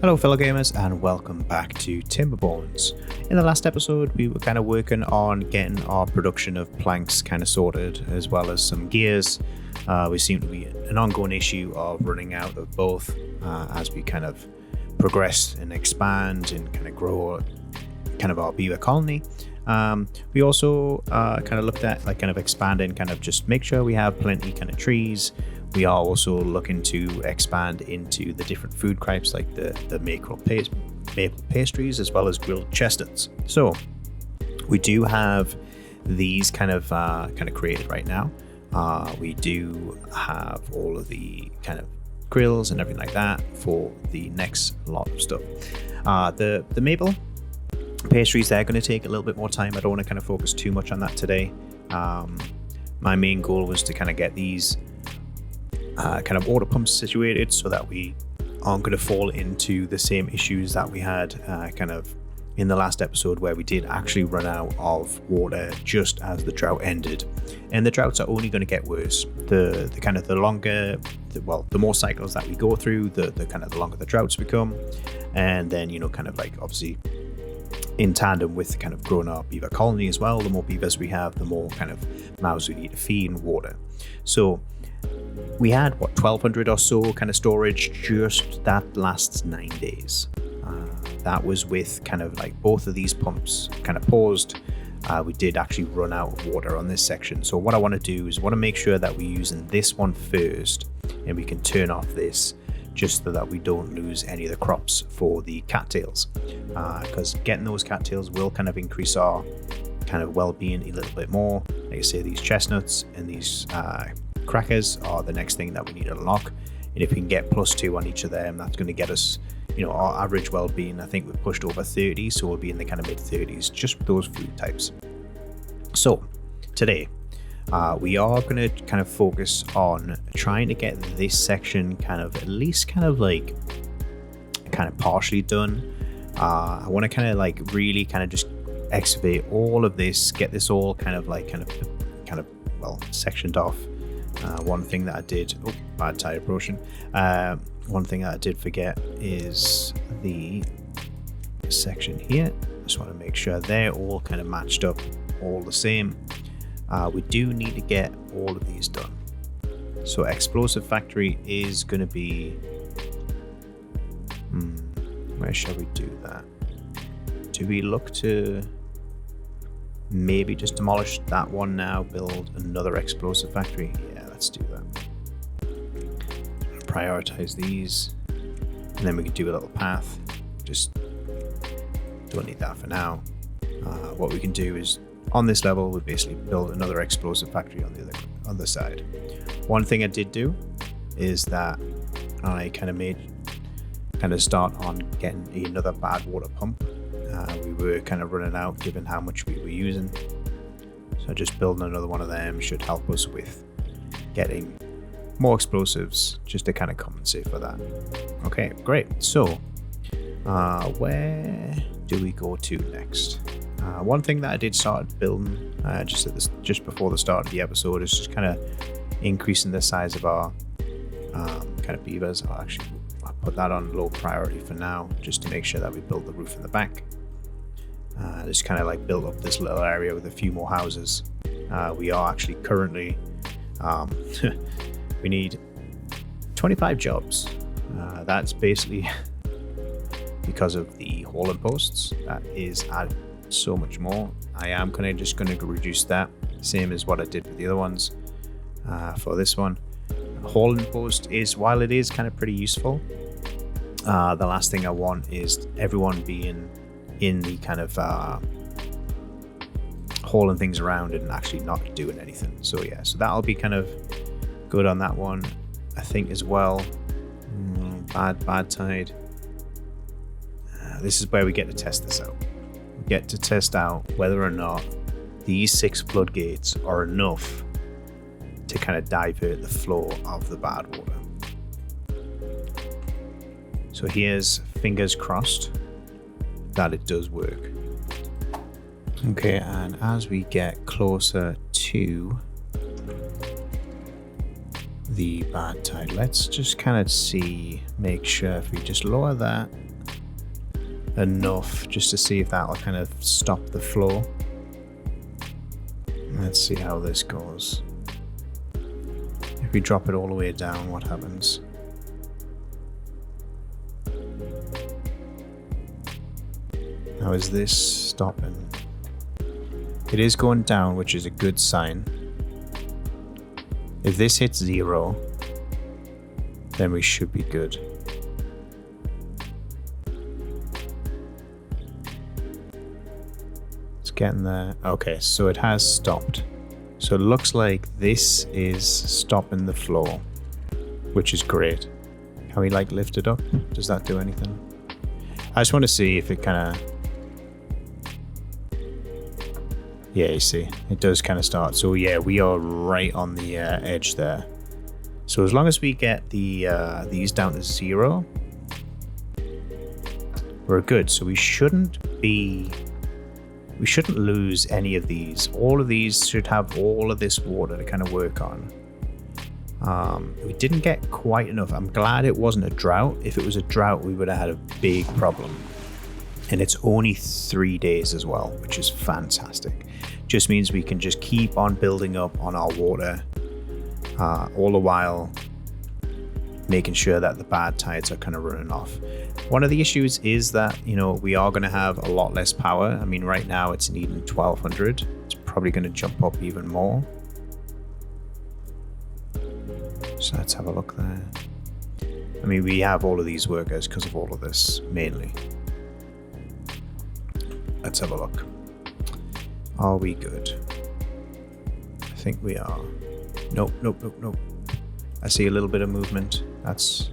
Hello fellow gamers and welcome back to Timberborns. In the last episode we were kind of working on getting our production of planks kind of sorted, as well as some gears. We seem to be an ongoing issue of running out of both as we kind of progress and expand and kind of grow kind of our beaver colony. We also kind of looked at like kind of expanding, kind of just make sure we have plenty kind of trees. We are also looking to expand into the different food types like the maple pastries as well as grilled chestnuts. So we do have these kind of created right now. We do have all of the kind of grills and everything like that for the next lot of stuff. The maple pastries, they're going to take a little bit more time. I don't want to kind of focus too much on that today. My main goal was to kind of get these kind of water pumps situated so that we aren't going to fall into the same issues that we had kind of in the last episode, where we did actually run out of water just as the drought ended. And the droughts are only going to get worse. The more cycles that we go through, the longer the droughts become. And then, kind of like obviously in tandem with kind of growing our beaver colony as well, the more beavers we have, the more kind of mouths we need to feed and water. So we had 1,200 or so kind of storage just that last 9 days. That was with kind of like both of these pumps kind of paused. We did actually run out of water on this section. So what I want to do is make sure that we're using this one first, and we can turn off this just so that we don't lose any of the crops for the cattails. Because getting those cattails will kind of increase our kind of well-being a little bit more. Like I say, these chestnuts and these crackers are the next thing that we need to unlock, and if we can get +2 on each of them, that's going to get us, our average well-being. I think we've pushed over 30, so we'll be in the kind of mid-30s just with those food types. So today we are going to kind of focus on trying to get this section kind of at least kind of partially done. I want to kind of like really kind of just excavate all of this, get this all kind of sectioned off. One thing that I did, bad tire approaching. One thing that I did forget is the section here. Just want to make sure they're all kind of matched up, all the same. We do need to get all of these done. So explosive factory is going to be, where shall we do that? Do we look to maybe just demolish that one now, build another explosive factory? Yeah, let's do that. Prioritize these, and then we can do a little path. Just don't need that for now. What we can do is on this level, we basically build another explosive factory on the other side. One thing I did do is that I kind of start on getting another bad water pump. We were kind of running out given how much we were using, so just building another one of them should help us with getting more explosives just to kind of compensate for that. Okay, great. So where do we go to next? One thing that I did start building just before the start of the episode is just kind of increasing the size of our kind of beavers. I'll put that on low priority for now, just to make sure that we build the roof in the back. Just kind of like build up this little area with a few more houses. We are actually currently we need 25 jobs. That's basically because of the hauling posts. That is adding so much more. I am just going to reduce that, same as what I did with the other ones. For this one, hauling post is, while it is kind of pretty useful, the last thing I want is everyone being in the kind of hauling things around and actually not doing anything. So yeah, so that'll be kind of good on that one, I think, as well. Bad tide. This is where we get to test this out. We get to test out whether or not these 6 floodgates are enough to kind of divert the flow of the bad water. So here's fingers crossed that it does work. Okay, and as we get closer to the bad tide, let's just kind of make sure if we just lower that enough just to see if that'll kind of stop the flow. Let's see how this goes. If we drop it all the way down, what happens? Now is this stopping? It is going down, which is a good sign. If this hits 0, then we should be good. It's getting there. Okay, so it has stopped. So it looks like this is stopping the flow, which is great. Can we like lift it up? Does that do anything? I just want to see if it kind of... Yeah, you see, it does kind of start. So yeah, we are right on the edge there. So as long as we get the these down to 0, we're good. So we shouldn't lose any of these. All of these should have all of this water to kind of work on. We didn't get quite enough. I'm glad it wasn't a drought. If it was a drought, we would have had a big problem. And it's only 3 days as well, which is fantastic. Just means we can just keep on building up on our water, all the while making sure that the bad tides are kind of running off. One of the issues is that, you know, we are going to have a lot less power. I mean, right now it's needing 1200. It's probably going to jump up even more. So let's have a look there. I mean, we have all of these workers because of all of this, mainly. Let's have a look. Are we good? I think we are. Nope, nope, nope, nope. I see a little bit of movement. That's...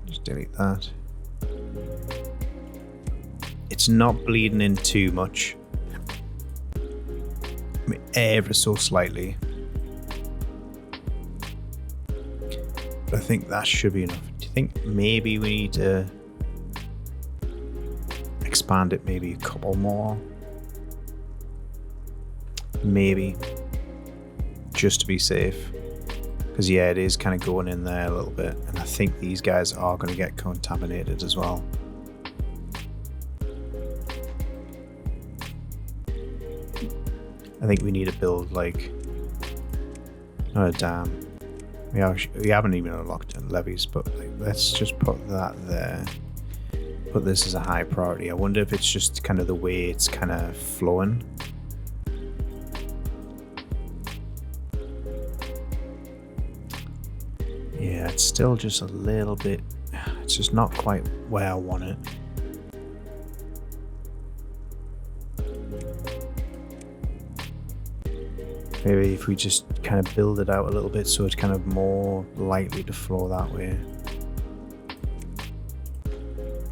Just delete that. It's not bleeding in too much. I mean, ever so slightly. But I think that should be enough. Do you think maybe we need to expand it maybe a couple more? Maybe. Just to be safe. Because yeah, it is kind of going in there a little bit. And I think these guys are going to get contaminated as well. I think we need to build like... not a dam. We haven't even unlocked levees, but like, let's just put that there. Put this as a high priority. I wonder if it's just kind of the way it's kind of flowing. Yeah, it's still just a little bit... It's just not quite where I want it. Maybe if we just kind of build it out a little bit so it's kind of more likely to flow that way.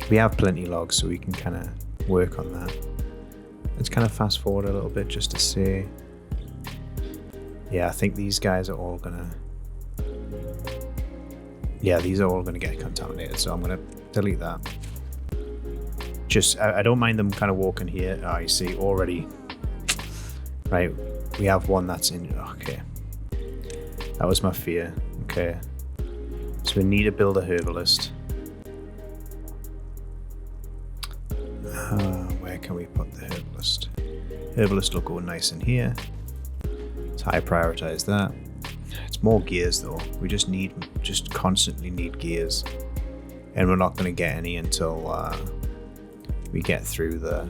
We have plenty of logs, so we can kind of work on that. Let's kind of fast forward a little bit just to see. Yeah, I think these guys are all gonna... Yeah, these are all gonna get contaminated, so I'm gonna delete that. Just, I don't mind them kind of walking here. Oh, you see, already. Right, we have one that's in... Okay. That was my fear. Okay. So we need to build a herbalist. Where can we put the herbalist? Herbalist will go nice in here. Let's high prioritize that. It's more gears though. We just constantly need gears. And we're not going to get any until we get through the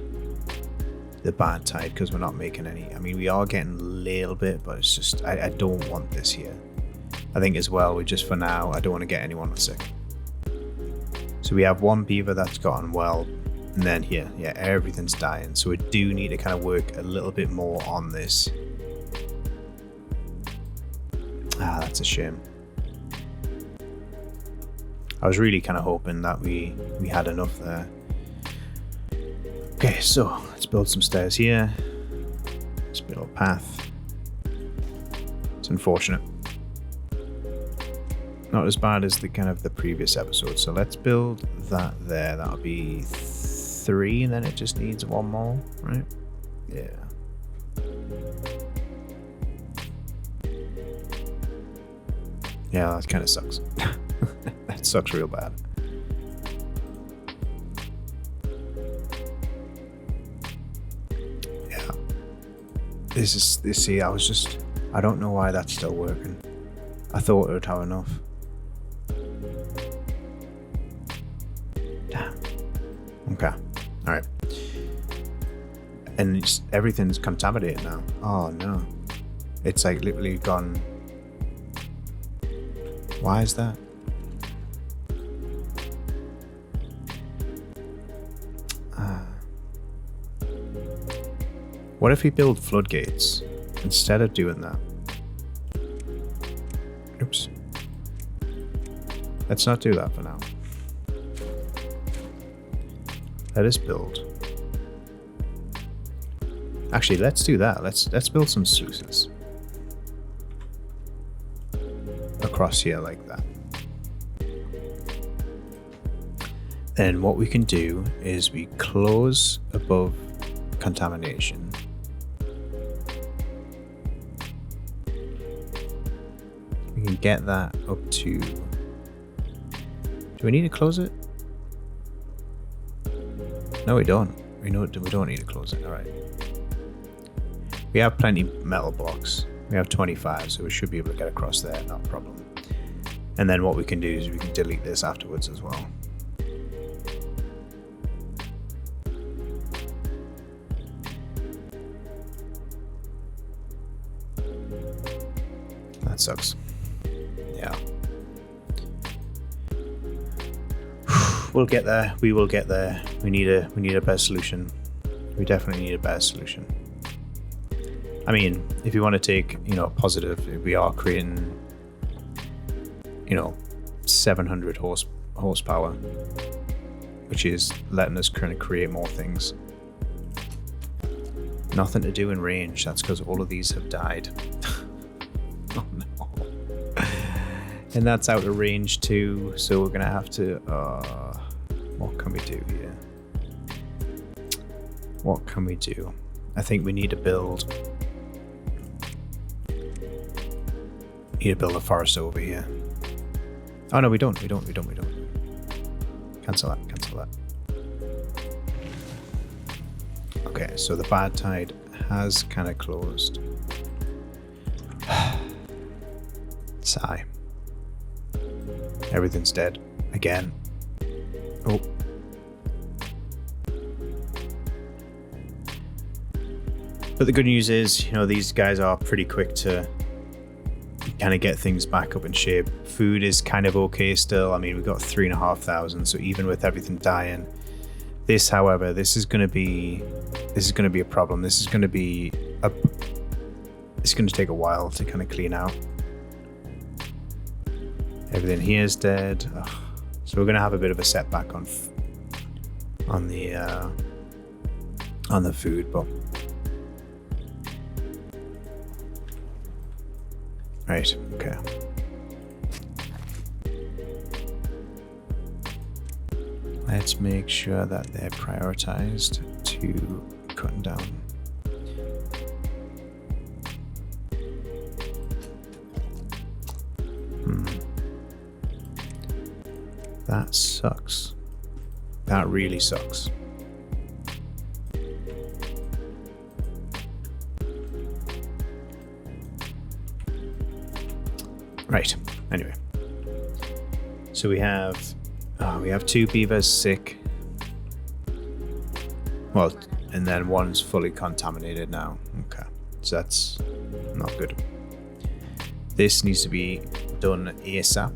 bad tide, because we're not making any. I mean, we are getting a little bit, but it's just, I don't want this here. I think as well, we just, for now, I don't want to get anyone sick. So we have one beaver that's gotten well, and then here, yeah, everything's dying. So we do need to kind of work a little bit more on this. Ah, that's a shame. I was really kind of hoping that we had enough there. Okay, so let's build some stairs here. Let's build a path. It's unfortunate. Not as bad as the kind of the previous episode. So let's build that there. That'll be 3, and then it just needs one more, right? Yeah. Yeah, that kind of sucks. That sucks real bad. See, I don't know why that's still working. I thought it would have enough. Damn. Okay. Alright. And everything's contaminated now. Oh no. It's like literally gone. Why is that? What if we build floodgates instead of doing that? Oops. Let's not do that for now. Let us build. Actually, let's do that. Let's build some sluices across here like that. Then what we can do is we close above contamination. We can get that up to... Do we need to close it? No, we don't. We don't need to close it. All right. We have plenty of metal blocks. We have 25, so we should be able to get across there, not a problem. And then what we can do is we can delete this afterwards as well. That sucks. Yeah. We'll get there. We will get there. We need a better solution. We definitely need a better solution. I mean, if you want to take, positive, we are creating, 700 horsepower, which is letting us kind of create more things. Nothing to do in range. That's because all of these have died. Oh no. And that's out of range too. So we're gonna have to. What can we do here? What can we do? I think we need to build. A forest over here. Oh no, we don't. Cancel that. Okay, so the bad tide has kind of closed. Sigh. Everything's dead again. Oh. But the good news is, these guys are pretty quick to kind of get things back up in shape. Food is kind of okay still. I mean, we've got 3,500, so even with everything dying, this, however, this is going to be a problem. It's going to take a while to kind of clean out. Everything here is dead. Ugh. So we're going to have a bit of a setback on the food, but right, okay. Let's make sure that they're prioritized to cutting down. That sucks. That really sucks. Right. Anyway, so we have 2 beavers sick. Well, and then one's fully contaminated now. Okay, so that's not good. This needs to be done ASAP.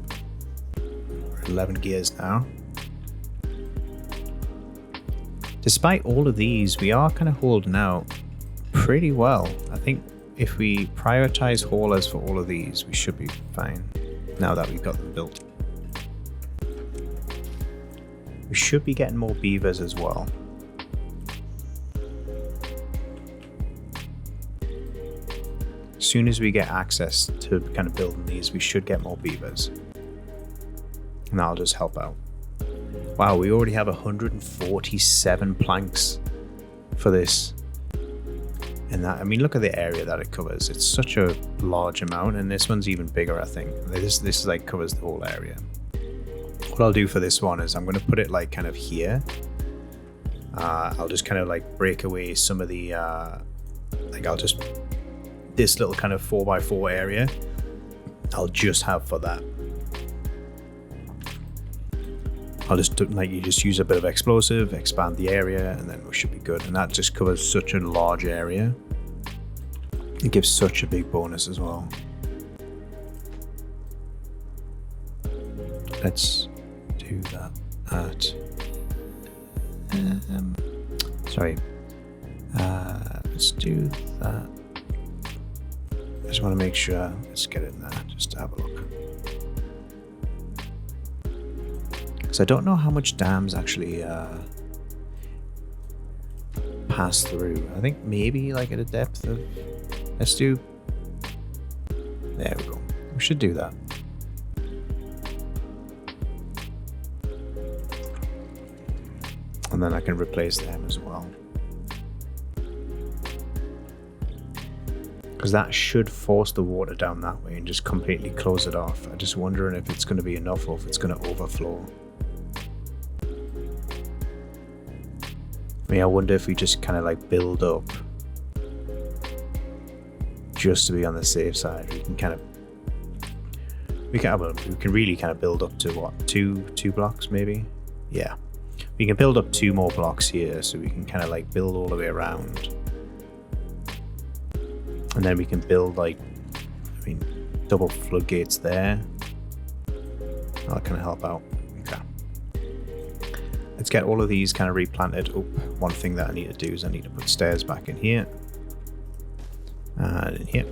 We're 11 gears now. Despite all of these, we are kind of holding out pretty well. I think if we prioritize haulers for all of these, we should be fine now that we've got them built. We should be getting more beavers as well. As soon as we get access to kind of building these, we should get more beavers. And that'll just help out. Wow, we already have 147 planks for this. And that, I mean, look at the area that it covers. It's such a large amount, and this one's even bigger, I think. This like covers the whole area. What I'll do for this one is I'm going to put it like kind of here. I'll just kind of like break away some of the, like I'll just this little kind of 4x4 area, I'll just have for that. I'll just just use a bit of explosive, expand the area, and then we should be good. And that just covers such a large area. It gives such a big bonus as well. Let's do that at let's do that. I just want to make sure. Let's get it in there just to have a look. Because I don't know how much dams actually pass through. I think maybe like at a depth of, let's do, there we go. We should do that. And then I can replace them as well. Because that should force the water down that way and just completely close it off. I'm just wondering if it's going to be enough or if it's going to overflow. I mean, I wonder if we just kind of like build up just to be on the safe side. We can kind of, we can really kind of build up to what, two blocks maybe? Yeah. We can build up 2 more blocks here, so we can kind of like build all the way around. And then we can build like, I mean, double floodgates there. That'll kind of help out. Okay. Let's get all of these kind of replanted. Oh, one thing that I need to do is I need to put stairs back in here. And in here.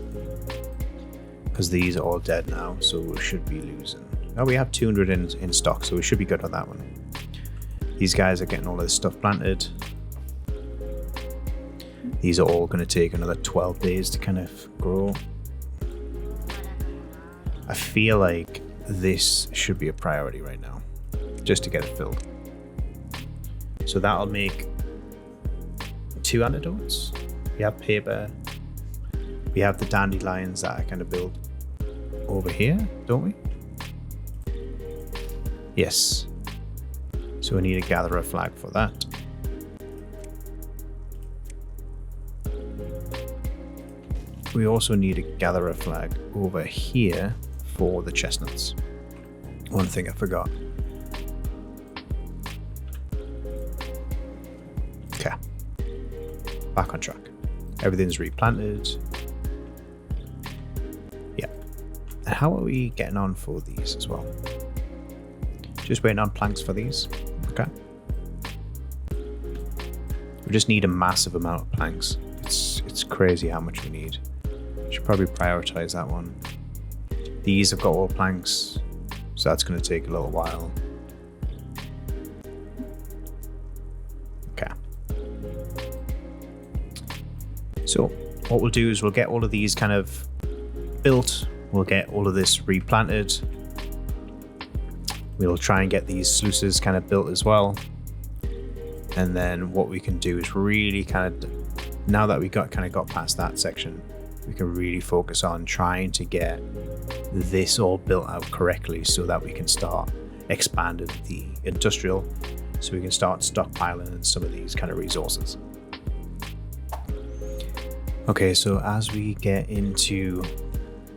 Because these are all dead now, so we should be losing. Oh, we have 200 in stock, so we should be good on that one. These guys are getting all of this stuff planted. These are all going to take another 12 days to kind of grow. I feel like this should be a priority right now, just to get it filled. So that'll make 2 antidotes. We have paper. We have the dandelions that I kind of build over here, don't we? Yes. So we need to gather a flag for that. We also need to gather a flag over here for the chestnuts. One thing I forgot. Okay. Back on track. Everything's replanted. Yeah. And how are we getting on for these as well? Just waiting on planks for these. Okay. We just need a massive amount of planks. It's crazy how much we need. Should probably prioritize that one. These have got all planks, so that's going to take a little while. Okay. So what we'll do is we'll get all of these kind of built. We'll get all of this replanted. We'll try and get these sluices kind of built as well. And then what we can do is really kind of, now that we got past that section, we can really focus on trying to get this all built out correctly so that we can start expanding the industrial, so we can start stockpiling some of these kind of resources. Okay, so as we get into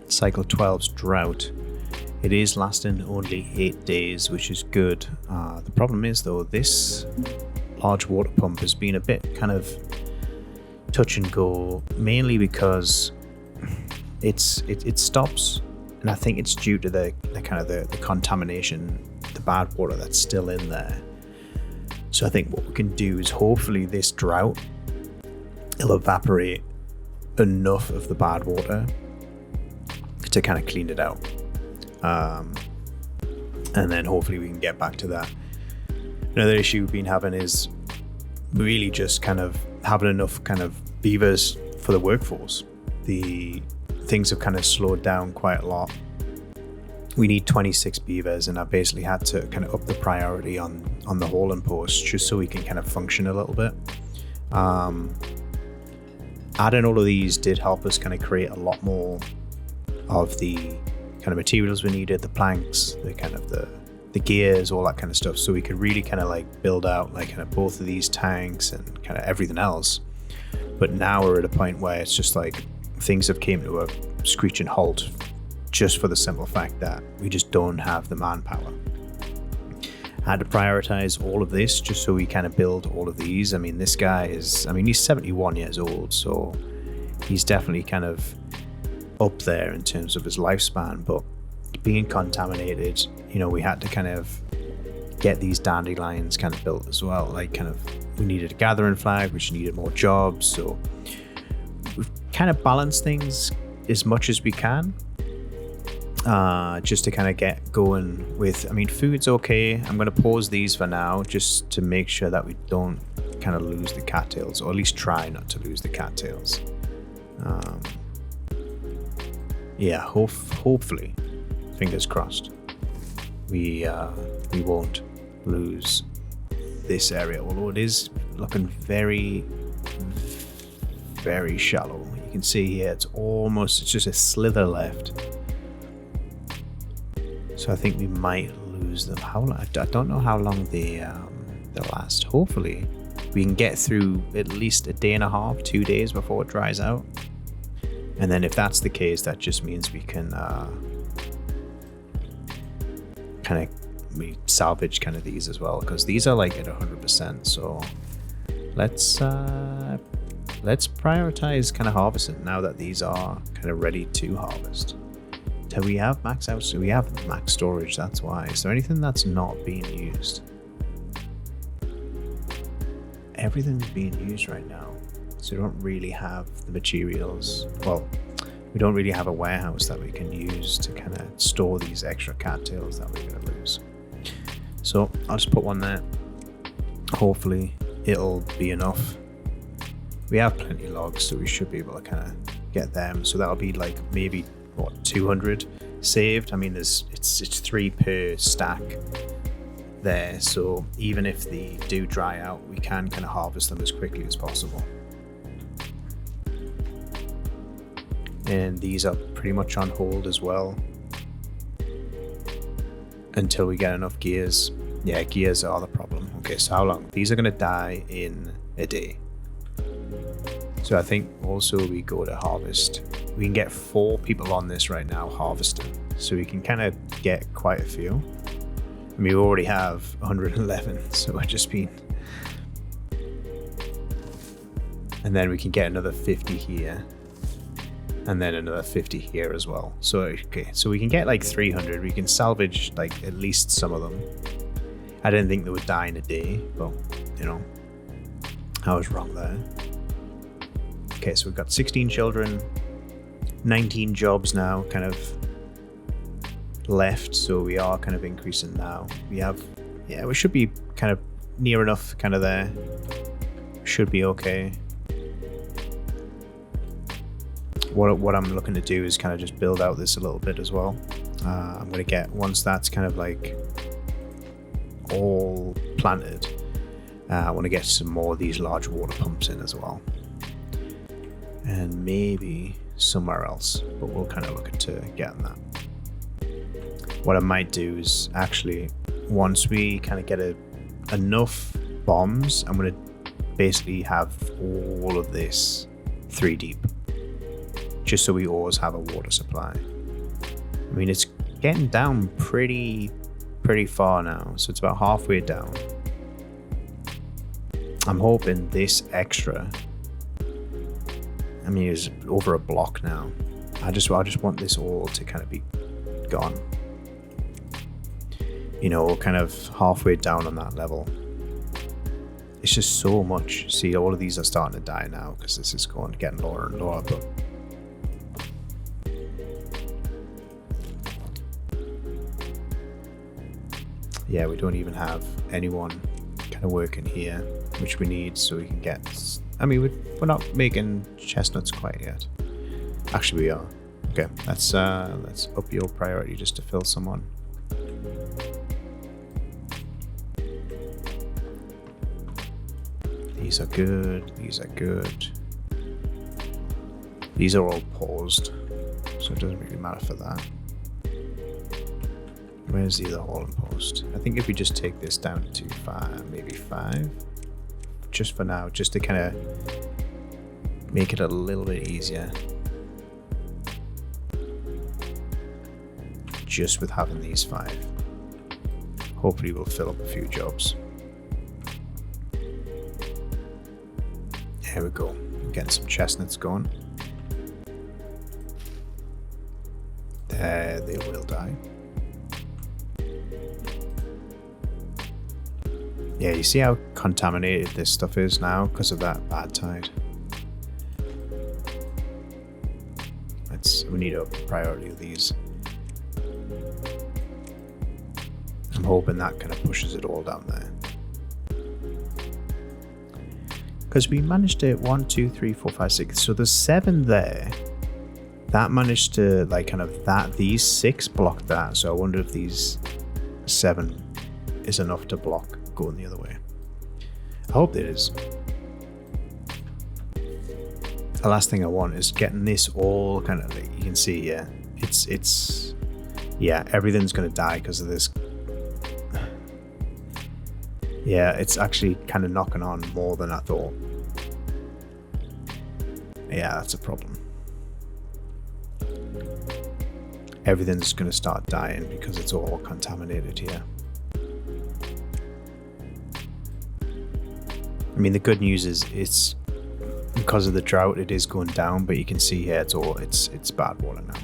cycle 12's drought, it is lasting only 8 days, which is good. The problem is though, this large water pump has been a bit kind of touch and go, mainly because it stops, and I think it's due to the contamination, the bad water that's still in there. So I think what we can do is hopefully this drought, it'll evaporate enough of the bad water to kind of clean it out. And then hopefully we can get back to that. Another issue we've been having is really just kind of having enough kind of beavers for the workforce. The things have kind of slowed down quite a lot. We need 26 beavers, and I basically had to kind of up the priority on the hauling post just so we can kind of function a little bit. Adding all of these did help us kind of create a lot more of the kind of materials we needed, the planks, the kind of the gears, all that kind of stuff, so we could really kind of like build out like kind of both of these tanks and kind of everything else. But now we're at a point where it's just like things have came to a screeching halt just for the simple fact that we just don't have the manpower. I had to prioritize all of this just so we kind of build all of these. I mean, this guy is, he's 71 years old, so he's definitely kind of up there in terms of his lifespan, but being contaminated, we had to kind of get these dandelions kind of built as well. Like, kind of, we needed a gathering flag, which needed more jobs, so we've kind of balanced things as much as we can, just to kind of get going with, food's okay. I'm going to pause these for now just to make sure that we don't kind of lose the cattails, or at least try not to lose the cattails. Hopefully, fingers crossed, we won't lose this area, although it is looking very, very shallow. You can see here it's just a slither left, so I think we might lose them. How long? I don't know how long they'll last. Hopefully we can get through at least a day and a half, 2 days before it dries out, and then if that's the case, that just means we can we salvage kind of these as well, because these are like at 100%. So let's prioritize kind of harvesting now that these are kind of ready to harvest. Do we have max out? So we have max storage, that's why. Is there anything that's not being used? Everything's being used right now, so we don't really have the materials. Well, we don't really have a warehouse that we can use to kind of store these extra cattails that we're going to lose. So I'll just put one there. Hopefully it'll be enough. We have plenty of logs, so we should be able to kind of get them. So that'll be like maybe 200 saved. It's 3 per stack there. So even if they do dry out, we can kind of harvest them as quickly as possible. And these are pretty much on hold as well until we get enough gears. Yeah, gears are the problem. Okay, so how long? These are going to die in a day. So I think also we go to harvest. We can get 4 people on this right now harvesting, so we can kind of get quite a few. We already have 111, so we're just been, and then we can get another 50 here, and then another 50 here as well. So okay, so we can get like 300. We can salvage like at least some of them. I didn't think they would die in a day, but I was wrong there. Okay, so we've got 16 children, 19 jobs now kind of left, so we are kind of increasing now. We should be kind of near enough kind of there. Should be okay. What I'm looking to do is kind of just build out this a little bit as well. I'm going to get, once that's kind of like all planted, I want to get some more of these large water pumps in as well. And maybe somewhere else, but we'll kind of look into getting that. What I might do is actually, once we kind of get enough bombs, I'm going to basically have all of this 3 deep, just so we always have a water supply. It's getting down pretty far now, so it's about halfway down. I'm hoping this extra, it's over a block now. I just want this all to kind of be gone. Kind of halfway down on that level. It's just so much. See, all of these are starting to die now because this is getting lower and lower, but yeah, we don't even have anyone kind of working here, which we need so we can get, we're not making chestnuts quite yet. Actually we are. Okay, let's up your priority just to fill someone. These are good, these are good. These are all paused, so it doesn't really matter for that. Where's the other hauling post? I think if we just take this down to 5, maybe 5, just for now, just to kind of make it a little bit easier. just with having these 5. Hopefully we'll fill up a few jobs. There we go. We're getting some chestnuts going. There, they will die. Yeah, you see how contaminated this stuff is now because of that bad tide. We need a priority of these. I'm hoping that kind of pushes it all down there. Because we managed to 1, 2, 3, 4, 5, 6. So there's 7 there. That managed to like kind of that. These 6 blocked that. So I wonder if these 7 is enough to block going the other way. I hope it is. The last thing I want is getting this all kind of like, you can see, yeah, it's yeah, everything's gonna die because of this. Yeah, it's actually kind of knocking on more than I thought. Yeah, that's a problem. Everything's gonna start dying because it's all contaminated here. I mean, the good news is it's because of the drought, it is going down, but you can see here it's bad water now.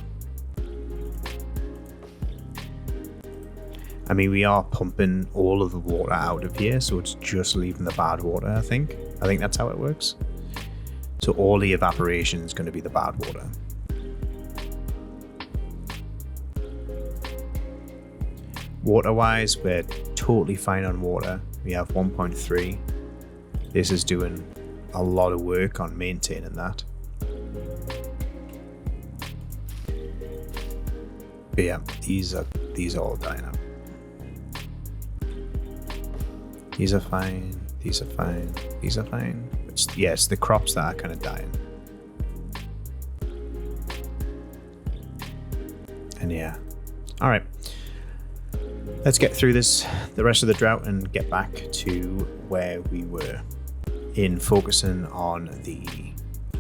I mean, we are pumping all of the water out of here, so it's just leaving the bad water, I think that's how it works. So all the evaporation is going to be the bad water. Water wise, we're totally fine on water. We have 1.3. This is doing a lot of work on maintaining that. But yeah, these are all dying out. These are fine. These are fine. These are fine. It's the crops that are kind of dying. And yeah, all right. Let's get through the rest of the drought and get back to where we were in focusing on the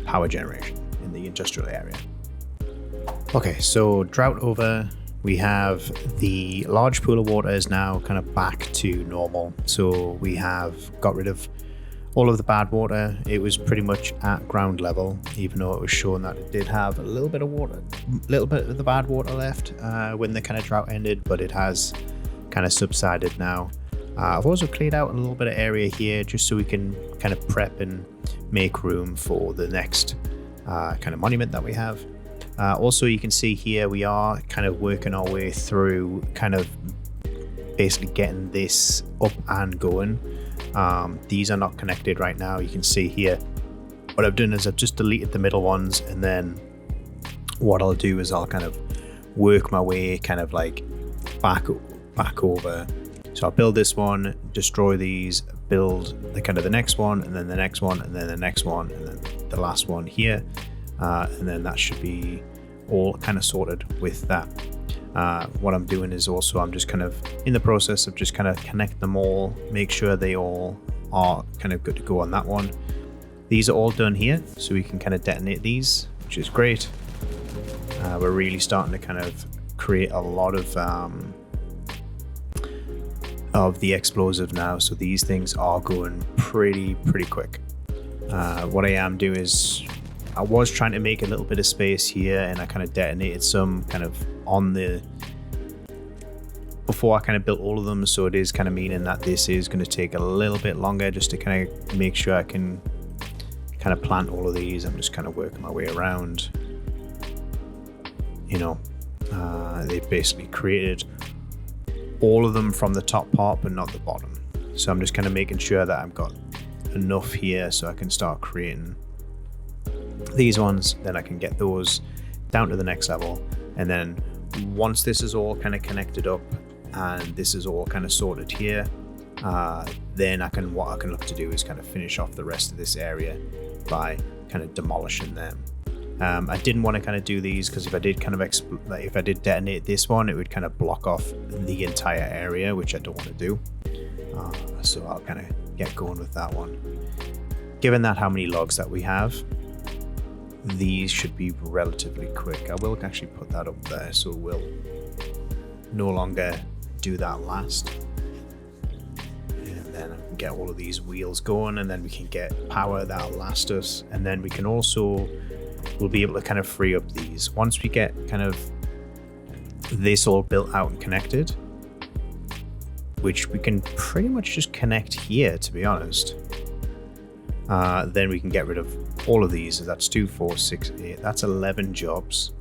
power generation in the industrial area. Okay, so drought over. We have the large pool of water is now kind of back to normal. So we have got rid of all of the bad water. It was pretty much at ground level, even though it was shown that it did have a little bit of water, a little bit of the bad water left when the kind of drought ended, but it has kind of subsided now. I've also cleared out a little bit of area here just so we can kind of prep and make room for the next kind of monument that we have. Also, you can see here we are kind of working our way through kind of basically getting this up and going. These are not connected right now. You can see here what I've done is I've just deleted the middle ones, and then what I'll do is I'll kind of work my way kind of like back over. So I'll build this one, destroy these, build the kind of the next one, and then the next one, and then the next one, and then the last one here. And then that should be all kind of sorted with that. What I'm doing is also I'm just kind of in the process of just kind of connect them all, make sure they all are kind of good to go on that one. These are all done here, so we can kind of detonate these, which is great. We're really starting to kind of create a lot of the explosive now, so these things are going pretty quick. What I am doing is I was trying to make a little bit of space here, and I kind of detonated some kind of on the before I kind of built all of them, so it is kind of meaning that this is going to take a little bit longer just to kind of make sure I can kind of plant all of these. I'm just kind of working my way around, you know. They've basically created all of them from the top part but not the bottom, so I'm just kind of making sure that I've got enough here so I can start creating these ones, then I can get those down to the next level. And then once this is all kind of connected up and this is all kind of sorted here, then what I can look to do is kind of finish off the rest of this area by kind of demolishing them. I didn't want to kind of do these because if I did kind of if I did detonate this one, it would kind of block off the entire area, which I don't want to do. So I'll kind of get going with that one. Given that how many logs that we have, these should be relatively quick. I will actually put that up there, so we'll no longer do that last. And then get all of these wheels going, and then we can get power that'll last us. And then we can also, we'll be able to kind of free up these. Once we get kind of this all built out and connected, which we can pretty much just connect here, to be honest. Then we can get rid of all of these. That's 2, 4, 6, 8. That's 11 jobs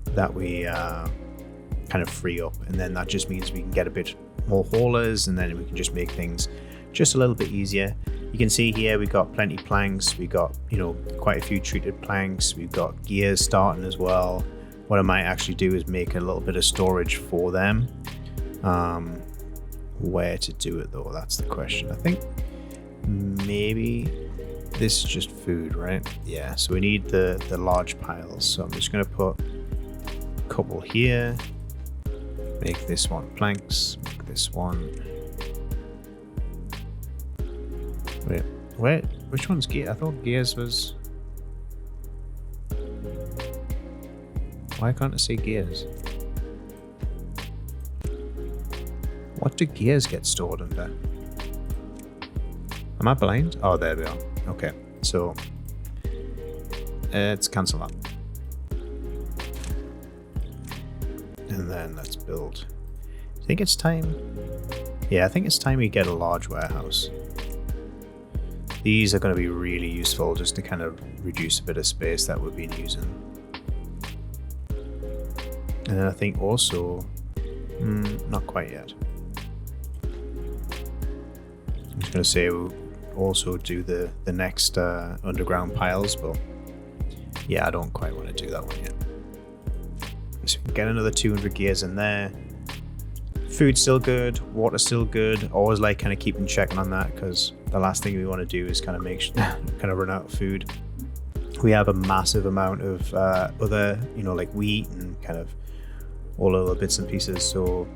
that we kind of free up. And then that just means we can get a bit more haulers, and then we can just make things just a little bit easier. You can see here we've got plenty planks. We got, you know, quite a few treated planks. We've got gears starting as well. What I might actually do is make a little bit of storage for them. Where to do it though, that's the question. I think maybe this is just food, right? Yeah, so we need the large piles. So I'm just going to put a couple here, make this one planks, make this one. Wait, which one's gear? I thought gears was... Why can't I see gears? What do gears get stored under? Am I blind? Oh, there we are. Okay, so let's cancel that. And then let's build. I think it's time. Yeah, I think it's time we get a large warehouse. These are going to be really useful just to kind of reduce a bit of space that we've been using. And then I think also, not quite yet. I'm just going to say we'll also do the next underground piles, but yeah, I don't quite want to do that one yet. So we can get another 200 gears in there. Food's still good, water's still good. Always like kind of keeping checking on that, because the last thing we want to do is kind of kind of run out of food. We have a massive amount of other, you know, like wheat and kind of all other bits and pieces. So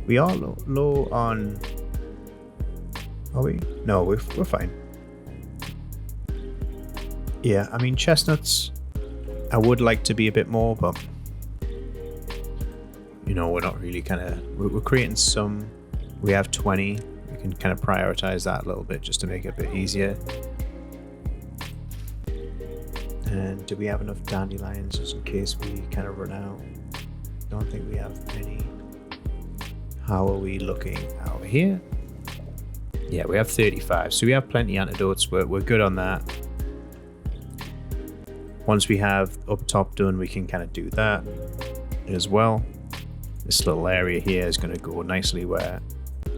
we are low on. Are we? No, we're fine. Yeah, I mean chestnuts, I would like to be a bit more, but you know, we're not really kind of, we're creating some. We have 20. We can kind of prioritize that a little bit just to make it a bit easier. And do we have enough dandelions just in case we kind of run out? Don't think we have any. How are we looking out here? Yeah, we have 35, so we have plenty of antidotes. We're good on that. Once we have up top done, we can kind of do that as well. This little area here is going to go nicely where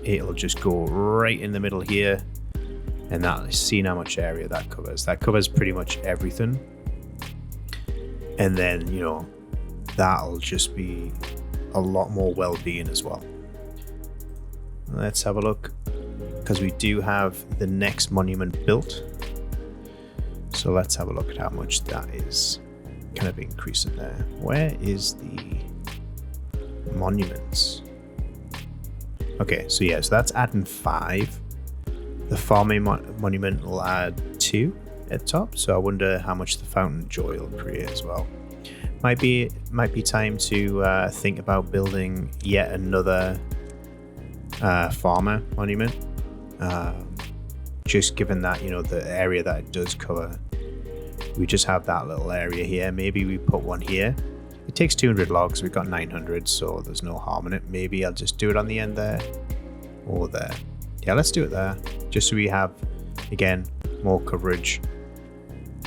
it'll just go right in the middle here, and that, see how much area that covers. That covers pretty much everything. And then, you know, that'll just be a lot more well-being as well. Let's have a look, because we do have the next monument built. So let's have a look at how much that is kind of increasing there. Where is the monuments? Okay, so yeah, so that's adding 5. The farming monument will add 2 at the top. So I wonder how much the Fountain Joy will create as well. Might be time to think about building yet another farmer monument. Just given that, you know, the area that it does cover, we just have that little area here. Maybe we put one here. It takes 200 logs. We've got 900, so there's no harm in it. Maybe I'll just do it on the end there or there. Yeah, let's do it there, just so we have, again, more coverage.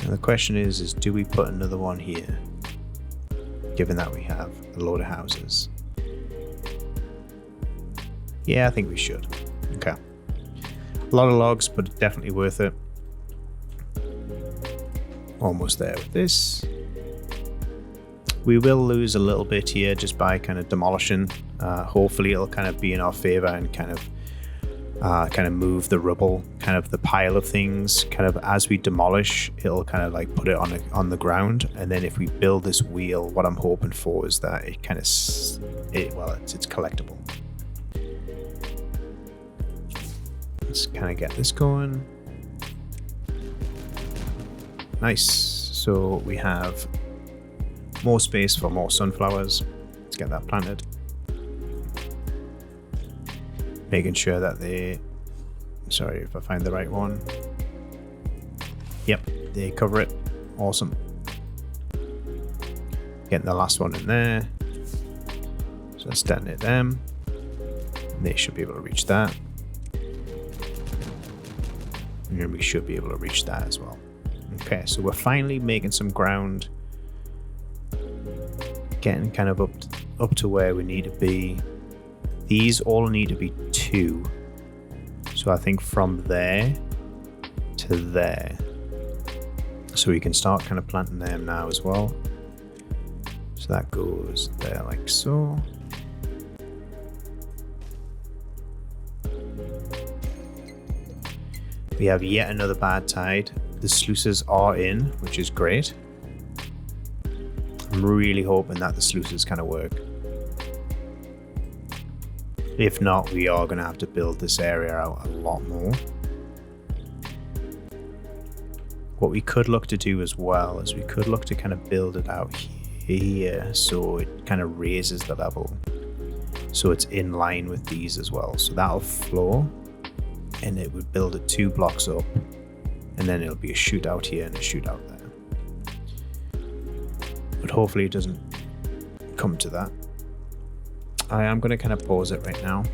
And the question is do we put another one here, given that we have a load of houses? Yeah, I think we should. Okay. A lot of logs, but definitely worth it. Almost there with this. We will lose a little bit here just by kind of demolishing. Hopefully it'll kind of be in our favor and kind of move the rubble, kind of the pile of things, kind of as we demolish, it'll kind of like put it on the ground. And then if we build this wheel, what I'm hoping for is that it kind of, it's collectible. Let's kind of get this going. Nice. So we have more space for more sunflowers. Let's get that planted. making sure that sorry if I find the right one. Yep, they cover it. Awesome. Getting the last one in there. So let's detonate them. And they should be able to reach that. And then we should be able to reach that as well. Okay, so we're finally making some ground. Getting kind of up to where we need to be. These all need to be 2. So I think from there to there. So we can start kind of planting them now as well. So that goes there like so. We have yet another bad tide. The sluices are in, which is great. I'm really hoping that the sluices kind of work. If not, we are going to have to build this area out a lot more. What we could look to do as well is we could look to kind of build it out here so it kind of raises the level. So it's in line with these as well. So that'll flow and it would build it 2 blocks up and then it'll be a chute out here and a chute out there. But hopefully it doesn't come to that. I am going to kind of pause it right now.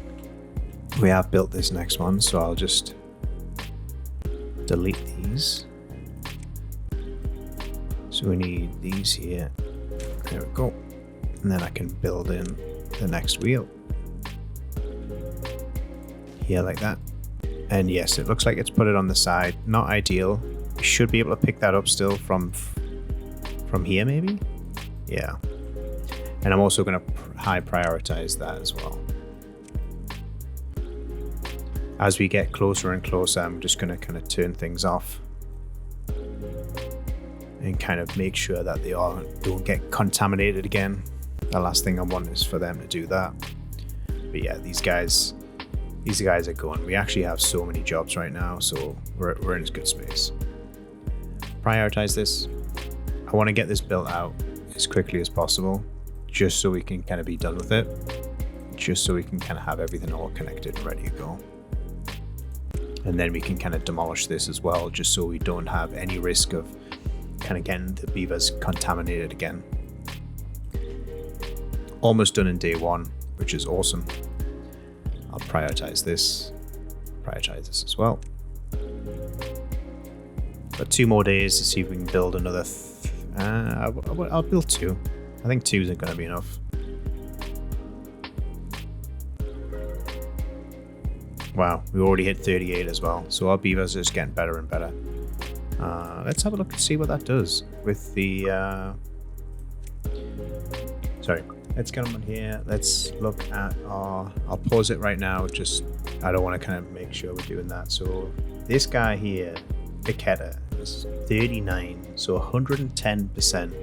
We have built this next one, so I'll just delete these. So we need these here. There we go. And then I can build in the next wheel. Here like that. And yes, it looks like it's put it on the side. Not ideal. We should be able to pick that up still from here maybe? Yeah. And I'm also going to high prioritize that as well. As we get closer and closer, I'm just going to kind of turn things off and kind of make sure that they don't get contaminated again. The last thing I want is for them to do that. But yeah, these guys are going. We actually have so many jobs right now, so we're in a good space. Prioritize this. I want to get this built out as quickly as possible, just so we can kind of be done with it, just so we can kind of have everything all connected and ready to go. And then we can kind of demolish this as well, just so we don't have any risk of kind of getting the beavers contaminated again. Almost done in day 1, which is awesome. I'll prioritize this as well. Got 2 more days to see if we can build another. I'll build 2. I think 2 isn't going to be enough. Wow, we already hit 38 as well. So our beavers are just getting better and better. Let's have a look and see what that does with the... Sorry, let's get them on here. Let's look at our... I'll pause it right now. Just, I don't want to kind of make sure we're doing that. So this guy here, Ikeda, is 39. So 110%.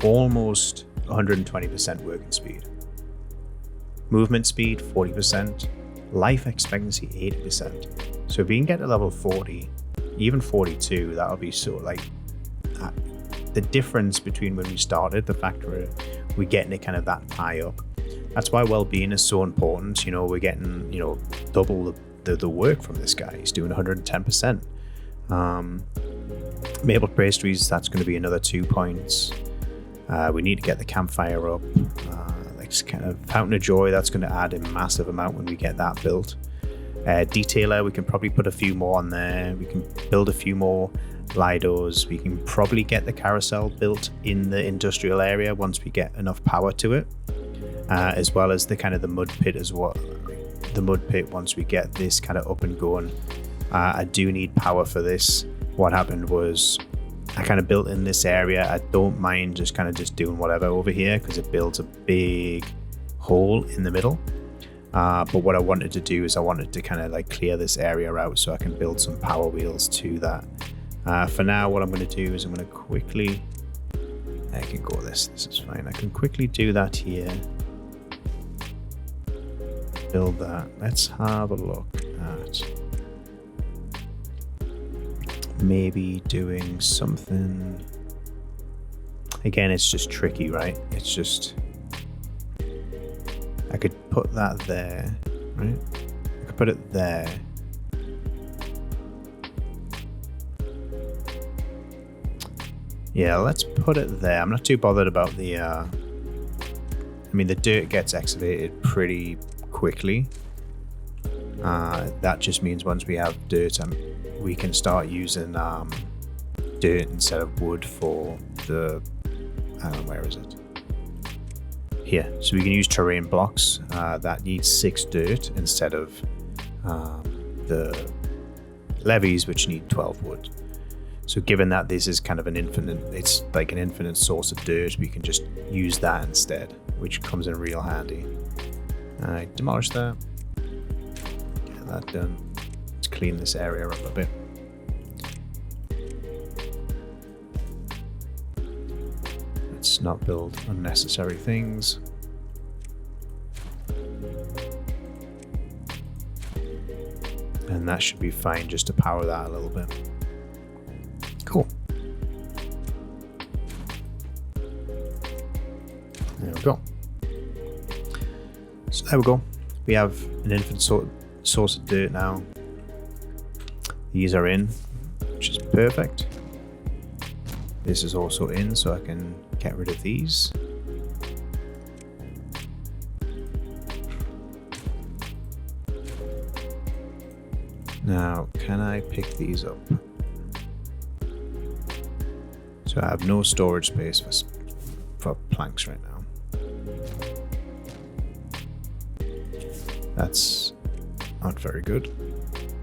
Almost 120% working speed. Movement speed 40%, life expectancy 80%. So if we can get to level 40, even 42, that'll be sort of like the difference between when we started, the fact we're getting it kind of that high up. That's why well-being is so important. You know, we're getting, double the work from this guy. He's doing 110%. Maple pastries, that's going to be another 2 points. We need to get the campfire up. Kind of Fountain of Joy, that's going to add a massive amount when we get that built. Detailer, we can probably put a few more on there. We can build a few more Lidos. We can probably get the carousel built in the industrial area once we get enough power to it, as well as the kind of the mud pit as well. The mud pit, once we get this kind of up and going. I do need power for this. What happened was I kind of built in this area. I don't mind just doing whatever over here because it builds a big hole in the middle. But what I wanted to do is I wanted to kind of like clear this area out so I can build some power wheels to that. For now, what I'm going to do is I'm going to quickly... I can go this is fine. I can quickly do that here. Build that. Let's have a look at... maybe doing something. Again, it's just tricky, right? It's just I could put that there, right? I could put it there. Yeah, let's put it there. I'm not too bothered about the, I mean, the dirt gets excavated pretty quickly. That just means once we have dirt, we can start using dirt instead of wood for the, where is it? Here. So we can use terrain blocks that need 6 dirt instead of the levees, which need 12 wood. So given that this is kind of it's like an infinite source of dirt, we can just use that instead, which comes in real handy. Alright, demolish that. Get that done. Let's clean this area up a bit. Let's not build unnecessary things. And that should be fine just to power that a little bit. Cool. There we go. So there we go. We have an infinite source of dirt now. These are in, which is perfect. This is also in, so I can get rid of these. Now, can I pick these up? So I have no storage space for planks right now. That's not very good.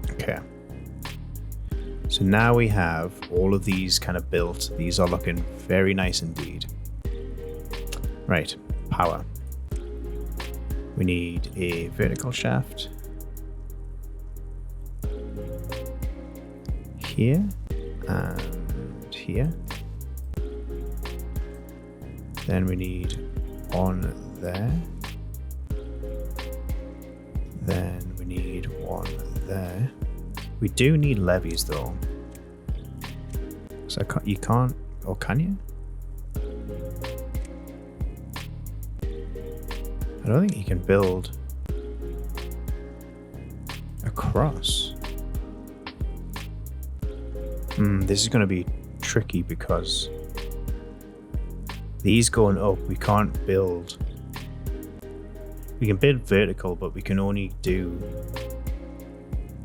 Okay. So now we have all of these kind of built. These are looking very nice indeed. Right, power. We need a vertical shaft. Here and here. Then we need one there. Then we need one there. We do need levees though. So you can't, or can you? I don't think you can build across. This is going to be tricky because these going up, we can't build. We can build vertical, but we can only do.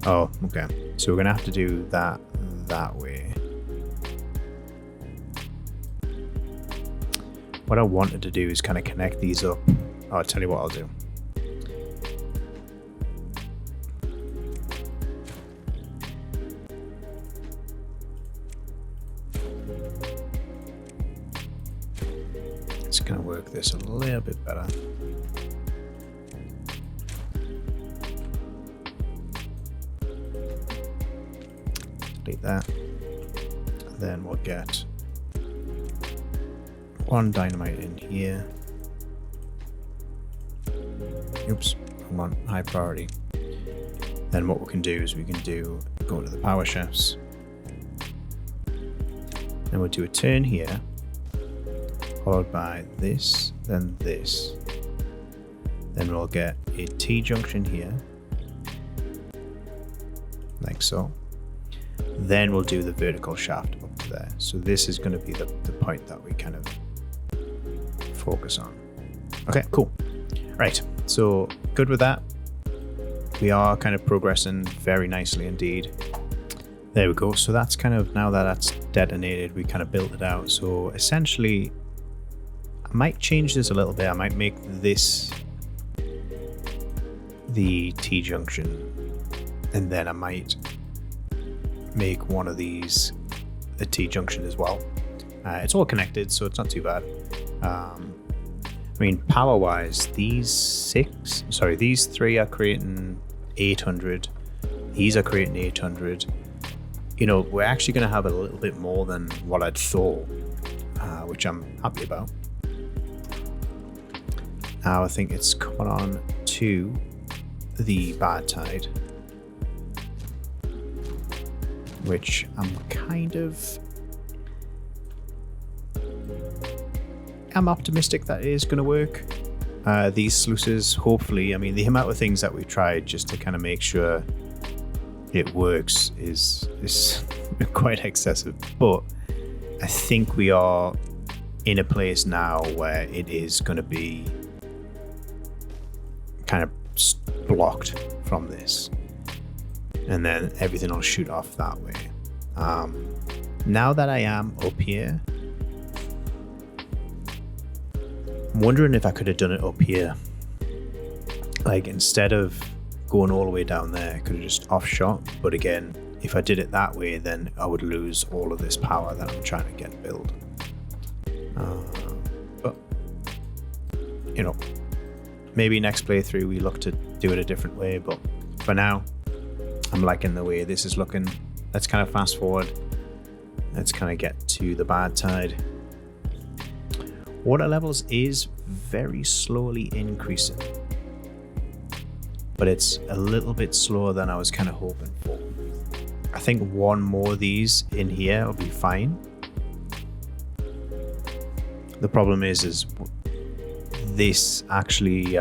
Oh, okay. So we're going to have to do that way. What I wanted to do is kind of connect these up. Oh, I'll tell you what I'll do. Let's kind of work this a little bit better. Delete that. And then we'll get one dynamite in here. Oops, I want high priority. Then what we can do is we can go to the power shafts. Then we'll do a turn here, followed by this, then this. Then we'll get a T-junction here, like so. Then we'll do the vertical shaft up to there. So this is going to be the point that we kind of focus on. Okay, cool. Right, so good with that. We are kind of progressing very nicely indeed. There we go. So that's kind of, now that that's detonated, we kind of built it out. So essentially, I might change this a little bit. I might make this the T-junction, and then I might make one of these a T-junction as well. It's all connected, so it's not too bad. I mean, power-wise, these three are creating 800. These are creating 800. You know, we're actually going to have a little bit more than what I'd thought, which I'm happy about. Now I think it's coming on to the bad tide, which I'm optimistic that it is going to work. these sluices, hopefully, I mean, the amount of things that we've tried just to kind of make sure it works is quite excessive. But I think we are in a place now where it is going to be kind of blocked from this. And then everything will shoot off that way. Now that I am up here, I'm wondering if I could have done it up here. Like, instead of going all the way down there, I could have just offshot. But again, if I did it that way, then I would lose all of this power that I'm trying to get built. But, you know, maybe next playthrough we look to do it a different way. But for now, I'm liking the way this is looking. Let's kind of fast forward. Let's kind of get to the bad tide. Water levels is very slowly increasing, but it's a little bit slower than I was kind of hoping for. I think one more of these in here will be fine. The problem is this actually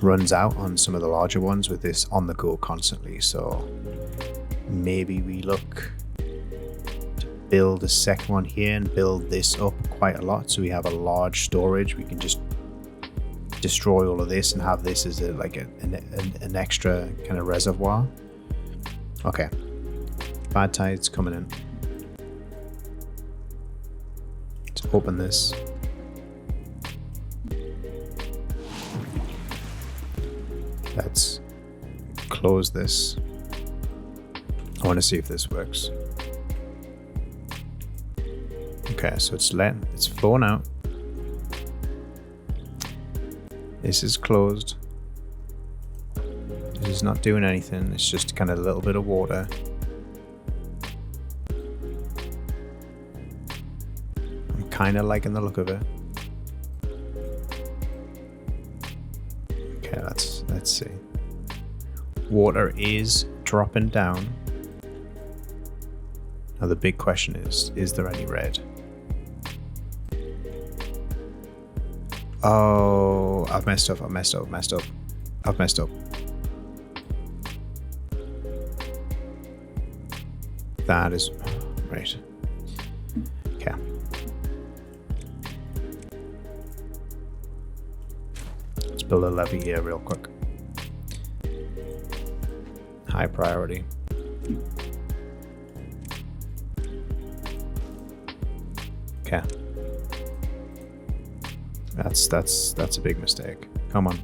runs out on some of the larger ones with this on the go constantly. So maybe we look to build a second one here and build this up quite a lot, so we have a large storage. We can just destroy all of this and have this as an extra kind of reservoir. Okay, bad tide's coming in. Let's open this. Let's close this. I want to see if this works. Okay, so it's flowing out. This is closed. This is not doing anything. It's just kind of a little bit of water. I'm kind of liking the look of it. Okay, let's see. Water is dropping down. Now the big question is there any red? Oh, I've messed up. That is right. Okay. Let's build a levee here real quick. High priority. Okay. That's a big mistake. Come on.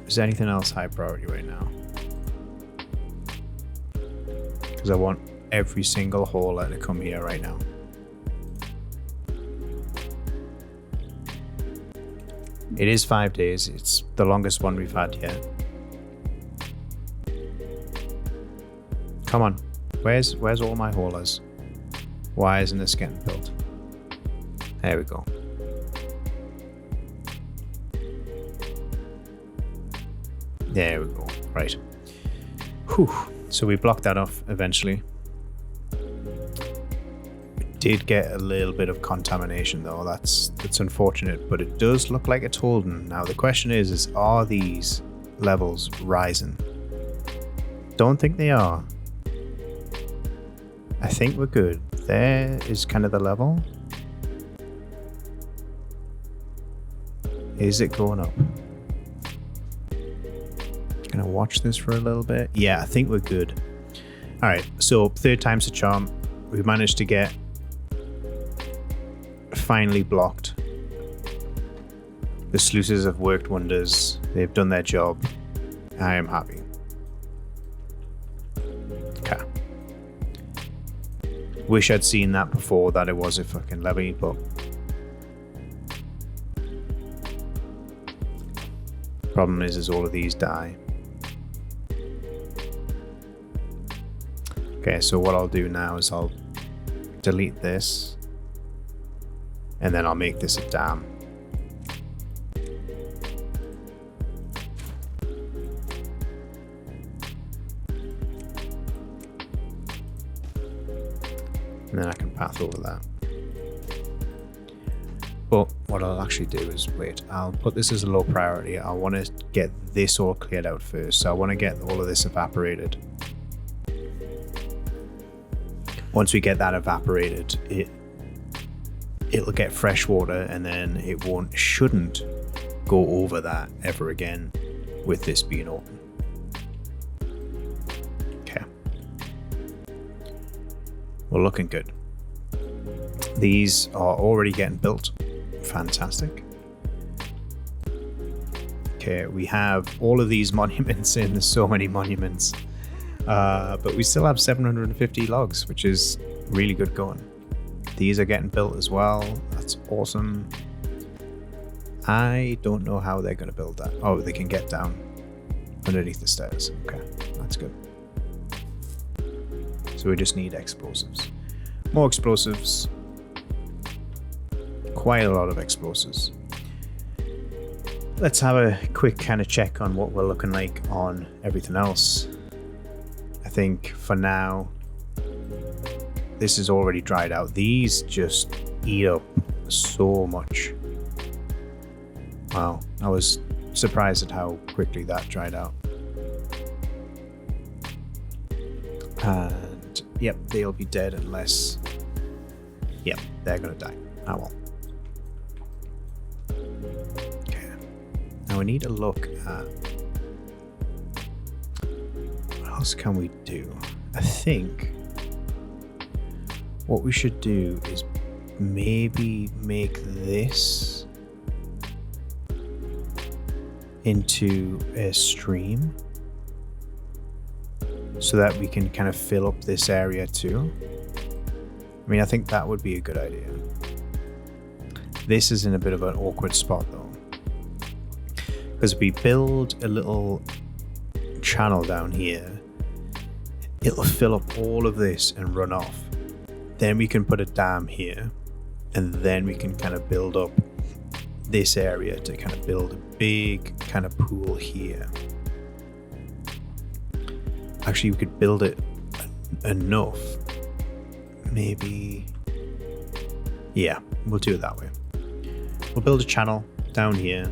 Is there anything else high priority right now? Because I want every single hauler to come here right now. It is 5 days. It's the longest one we've had yet. Come on. Where's all my haulers? Why isn't this getting built? There we go. There we go. Right. Whew. So we blocked that off eventually. We did get a little bit of contamination though. That's unfortunate, but it does look like it's holding. Now the question is are these levels rising? Don't think they are. I think we're good. There is kind of the level. Is it going up? Gonna watch this for a little bit. Yeah, I think we're good. All right, so third time's the charm. We've managed to get finally blocked. The sluices have worked wonders. They've done their job. I am happy. Okay. Wish I'd seen that before, that it was a fucking levee, but problem is all of these die. Okay, so what I'll do now is I'll delete this and then I'll make this a dam. and then I can path over that. But what I'll actually do is, wait, I'll put this as a low priority. I want to get this all cleared out first. So I want to get all of this evaporated. Once we get that evaporated, it'll get fresh water, and then it shouldn't go over that ever again with this being open. Okay. We're looking good. These are already getting built. Fantastic. Okay, we have all of these monuments in. There's so many monuments. But we still have 750 logs, which is really good going. These are getting built as well. That's awesome. I don't know how they're going to build that. Oh, they can get down underneath the stairs. Okay, that's good. So we just need explosives. More explosives. Quite a lot of explosives. Let's have a quick kind of check on what we're looking like on everything else. I think for now, this is already dried out. These just eat up so much. Wow, I was surprised at how quickly that dried out. And yep, they'll be dead unless, yep, they're gonna die. Oh well. Okay, now we need to look at what else can we do. I think what we should do is maybe make this into a stream so that we can kind of fill up this area too. I mean, I think that would be a good idea. This is in a bit of an awkward spot though, because we build a little channel down here, it'll fill up all of this and run off. Then we can put a dam here, and then we can kind of build up this area to kind of build a big kind of pool here. Actually, we could build it enough. Maybe, yeah, we'll do it that way. We'll build a channel down here,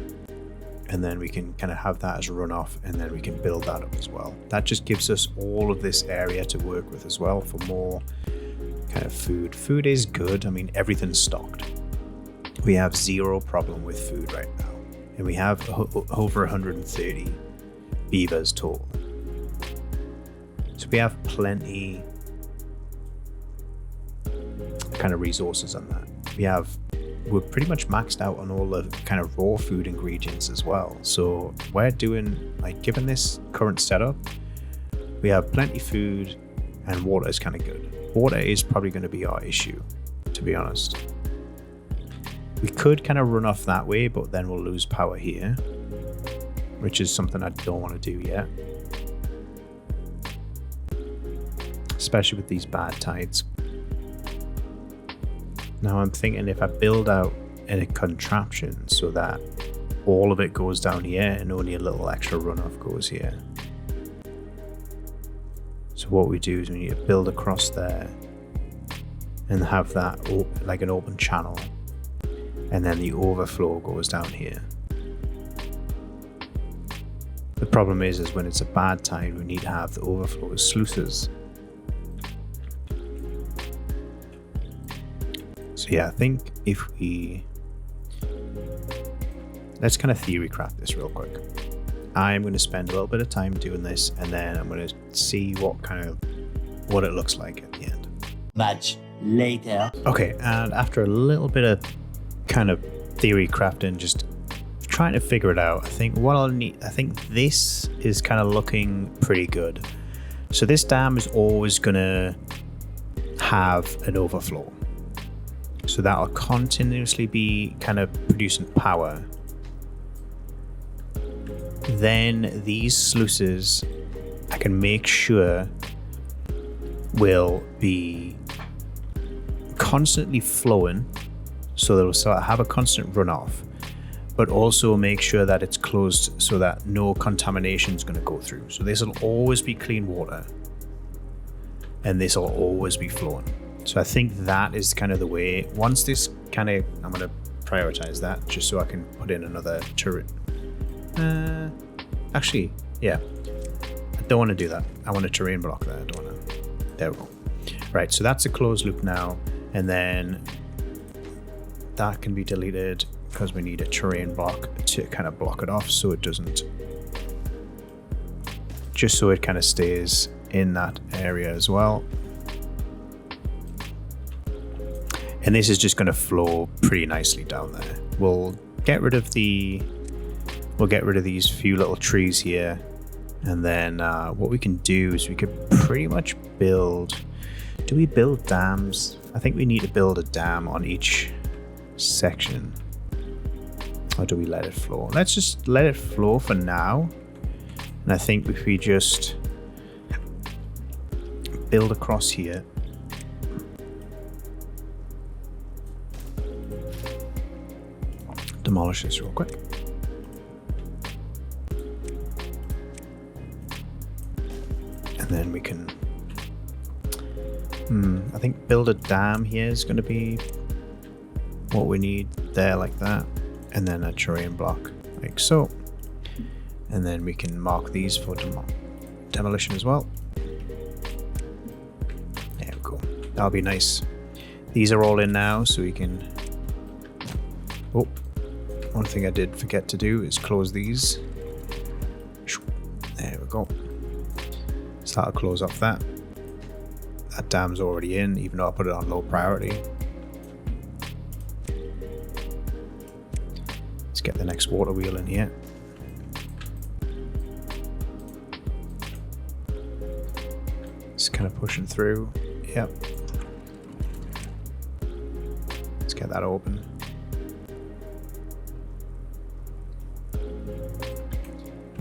and then we can kind of have that as a runoff, and then we can build that up as well. That just gives us all of this area to work with as well for more kind of food. Food is good. I mean, everything's stocked. We have zero problem with food right now, and we have over 130 beavers total. So we have plenty kind of resources on that. We're pretty much maxed out on all the kind of raw food ingredients as well. So we're doing, like, given this current setup, we have plenty food, and water is kind of good. Water is probably going to be our issue, to be honest. We could kind of run off that way, but then we'll lose power here, which is something I don't want to do yet. Especially with these bad tides. Now I'm thinking if I build out a contraption so that all of it goes down here and only a little extra runoff goes here. So what we do is we need to build across there and have that like an open channel, and then the overflow goes down here. The problem is when it's a bad tide, we need to have the overflow as sluices. So yeah, I think if let's kind of theory craft this real quick. I'm going to spend a little bit of time doing this, and then I'm going to see what it looks like at the end. Much later. Okay, and after a little bit of kind of theory crafting, just trying to figure it out, I think this is kind of looking pretty good. So this dam is always going to have an overflow. So that'll continuously be kind of producing power. Then these sluices, I can make sure will be constantly flowing, so they'll still have a constant runoff, but also make sure that it's closed so that no contamination is going to go through. So this will always be clean water, and this will always be flowing. So I think that is kind of the way. Once this kind of, I'm going to prioritize that just so I can put in another turret. Actually, yeah. I don't want to do that. I want a terrain block there. I don't want to. There we go. Right, so that's a closed loop now. And then that can be deleted because we need a terrain block to kind of block it off so it doesn't. Just so it kind of stays in that area as well. And this is just going to flow pretty nicely down there. We'll get rid of these few little trees here. And then what we can do is we could pretty much build. Do we build dams? I think we need to build a dam on each section. Or do we let it flow? Let's just let it flow for now. And I think if we just build across here. Demolish this real quick. And then we can, I think build a dam here is going to be what we need there, like that. And then a terrain block, like so. And then we can mark these for demolition as well. There we go. That'll be nice. These are all in now, so we can... Oh, one thing I did forget to do is close these. There we go. So that'll close off that. That dam's already in, even though I put it on low priority. Let's get the next water wheel in here. Just kind of pushing through. Yep. Let's get that open.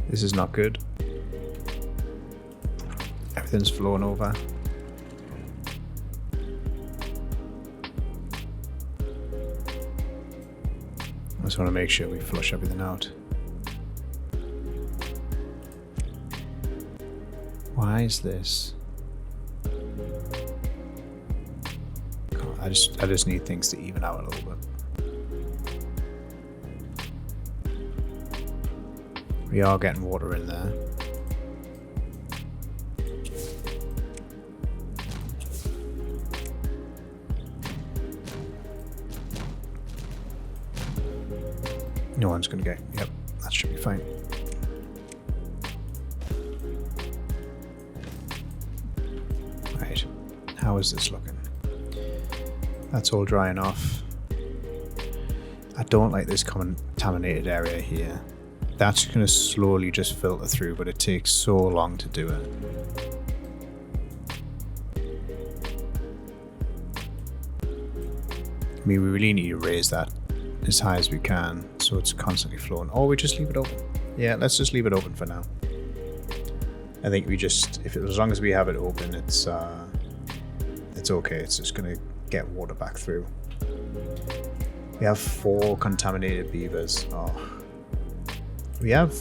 This is not good. Everything's flowing over. I just want to make sure we flush everything out. Why is this? God, I just need things to even out a little bit. We are getting water in there. No one's gonna get, yep, that should be fine. Right, how is this looking? That's all drying off. I don't like this contaminated area here. That's gonna slowly just filter through, but it takes so long to do it. I mean, we really need to raise that as high as we can so it's constantly flowing. Or we just leave it open. Yeah, let's just leave it open for now. I think we just, as long as we have it open, it's okay. It's just gonna get water back through. We have 4 contaminated beavers. Oh, we have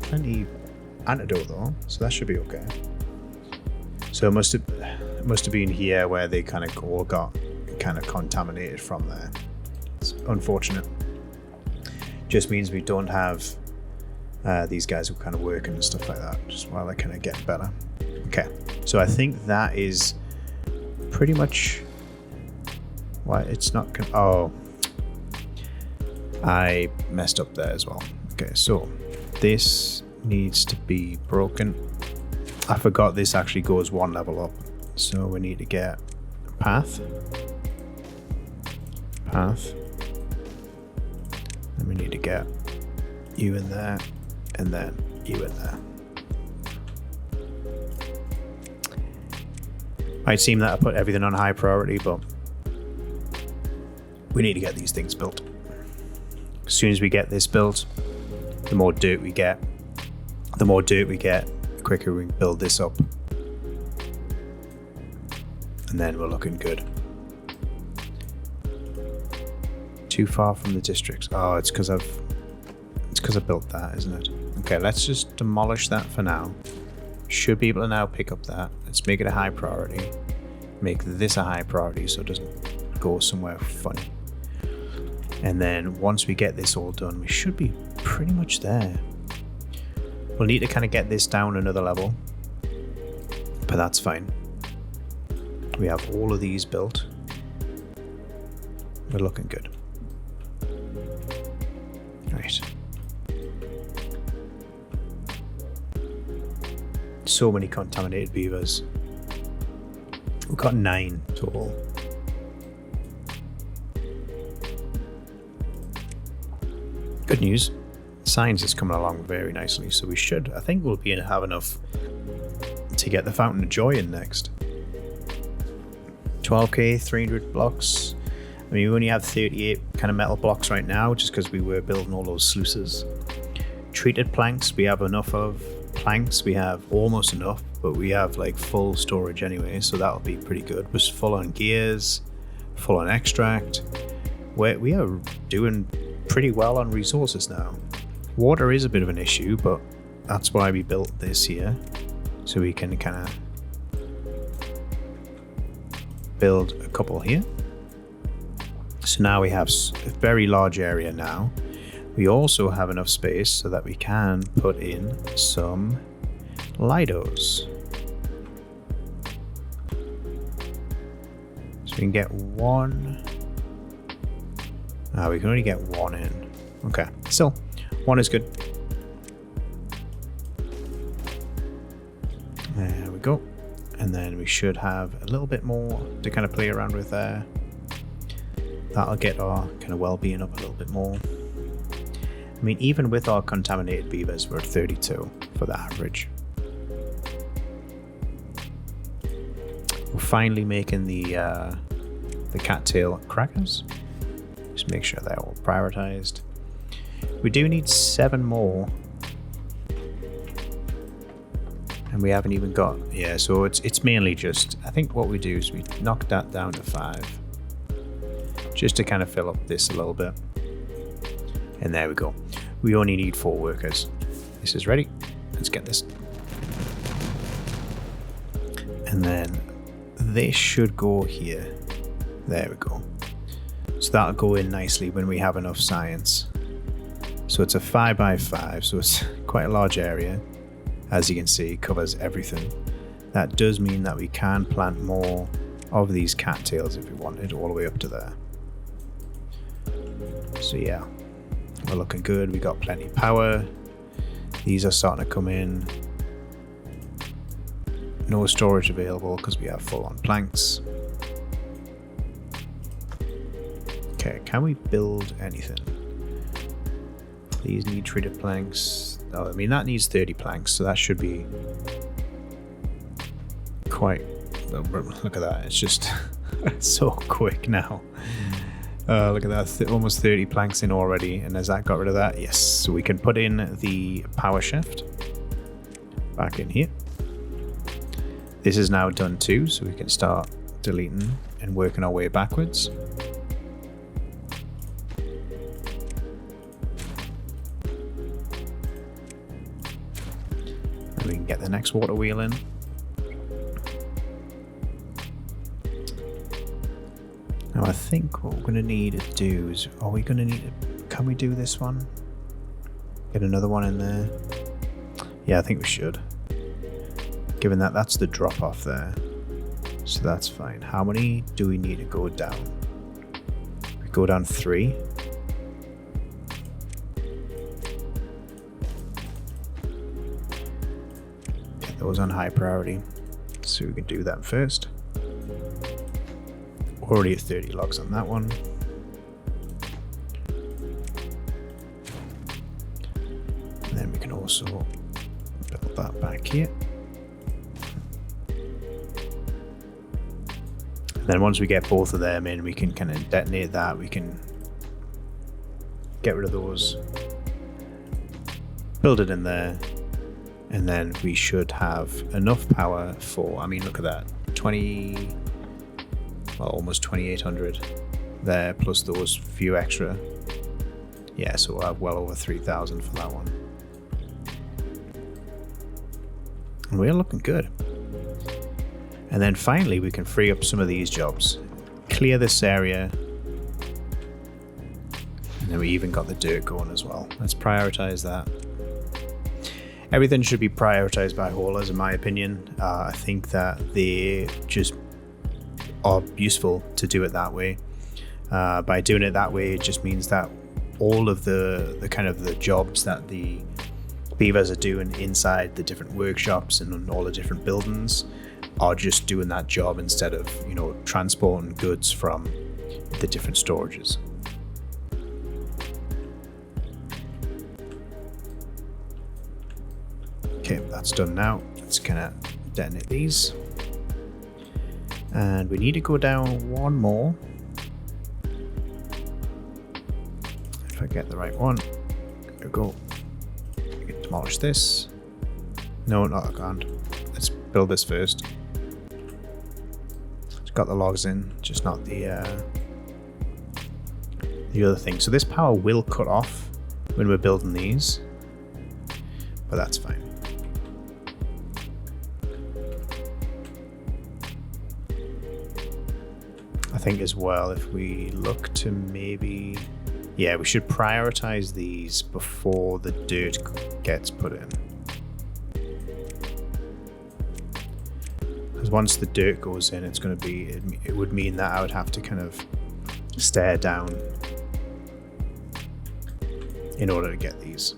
plenty antidote though, so that should be okay. So it must have been here where they kind of all got kind of contaminated from there. It's unfortunate. Just means we don't have these guys who are kind of working and stuff like that, just while they kind of get better. Okay, so I think that is pretty much why it's not. Oh, I messed up there as well. Okay, so this needs to be broken. I forgot this actually goes 1 level up, so we need to get a path. And we need to get you in there, and then you in there. Might seem that I put everything on high priority, but we need to get these things built. As soon as we get this built, the more dirt we get. The quicker we can build this up. And then we're looking good. Too far from the districts. Oh, it's because I built that, isn't it? Okay, let's just demolish that for now. Should be able to now pick up that. Let's make it a high priority. make this a high priority so it doesn't go somewhere funny. And then once we get this all done, we should be pretty much there. We'll need to kind of get this down another level, but that's fine. We have all of these built. We're looking good. Right. So many contaminated beavers. We've got 9 total. Good news. Science is coming along very nicely, so we should, I think we'll have enough to get the Fountain of Joy in next. 12k, 300 blocks. I mean, we only have 38 kind of metal blocks right now, just because we were building all those sluices. Treated planks, we have enough of. Planks, we have almost enough, but we have like full storage anyway, so that'll be pretty good. We're full on gears, full on extract. We are doing pretty well on resources now. Water is a bit of an issue, but that's why we built this here, so we can kind of build a couple here. So now we have a very large area now. We also have enough space so that we can put in some Lidos. So we can get one. We can only get one in. Okay, still, one is good. There we go. And then we should have a little bit more to kind of play around with there. That'll get our kind of well-being up a little bit more. I mean, even with our contaminated beavers, we're at 32 for the average. We're finally making the cattail crackers. Just make sure they're all prioritized. We do need 7 more. And we haven't even got, yeah, so it's mainly just, I think what we do is we knock that down to 5. Just to kind of fill up this a little bit. And there we go. We only need 4 workers. This is ready. Let's get this. And then this should go here. There we go. So that'll go in nicely when we have enough science. So it's a 5x5, so it's quite a large area. As you can see, it covers everything. That does mean that we can plant more of these cattails if we wanted, all the way up to there. So yeah, we're looking good. We got plenty of power. These are starting to come in. No storage available because we have full on planks. Okay, can we build anything? These need treated planks. Oh, I mean, that needs 30 planks, so that should be quite... Look at that, it's just so quick now. Look at that, almost 30 planks in already, and has that got rid of that? Yes, so we can put in the power shaft back in here. This is now done too, so we can start deleting and working our way backwards. And we can get the next water wheel in. Now I think what we're going to need to do is, are we going to need to, can we do this one? Get another one in there? Yeah, I think we should. Given that that's the drop off there. So that's fine. How many do we need to go down? We go down 3. Get those on high priority. So we can do that first. Already at 30 logs on that one. And then we can also build that back here. And then once we get both of them in, we can kind of detonate that. We can get rid of those, build it in there, and then we should have enough power for, I mean, look at that, 20, well, almost 2,800 there, plus those few extra. Yeah, so we'll have well over 3,000 for that one. And we're looking good. And then finally we can free up some of these jobs, clear this area, and then we even got the dirt going as well. Let's prioritize that. Everything should be prioritized by haulers, in my opinion. I think that they just are useful to do it that way. By doing it that way, it just means that all of the kind of the jobs that the beavers are doing inside the different workshops and all the different buildings are just doing that job instead of, you know, transporting goods from the different storages. Okay, that's done now. Let's kind of detonate these. And we need to go down one more. If I get the right one. There we go. We can demolish this. No, not I can't. Let's build this first. It's got the logs in, just not the other thing. So this power will cut off when we're building these, but that's fine. I think as well, if we look to maybe, yeah, we should prioritize these before the dirt gets put in. Because once the dirt goes in, it's going to be, it would mean that I would have to kind of stare down in order to get these.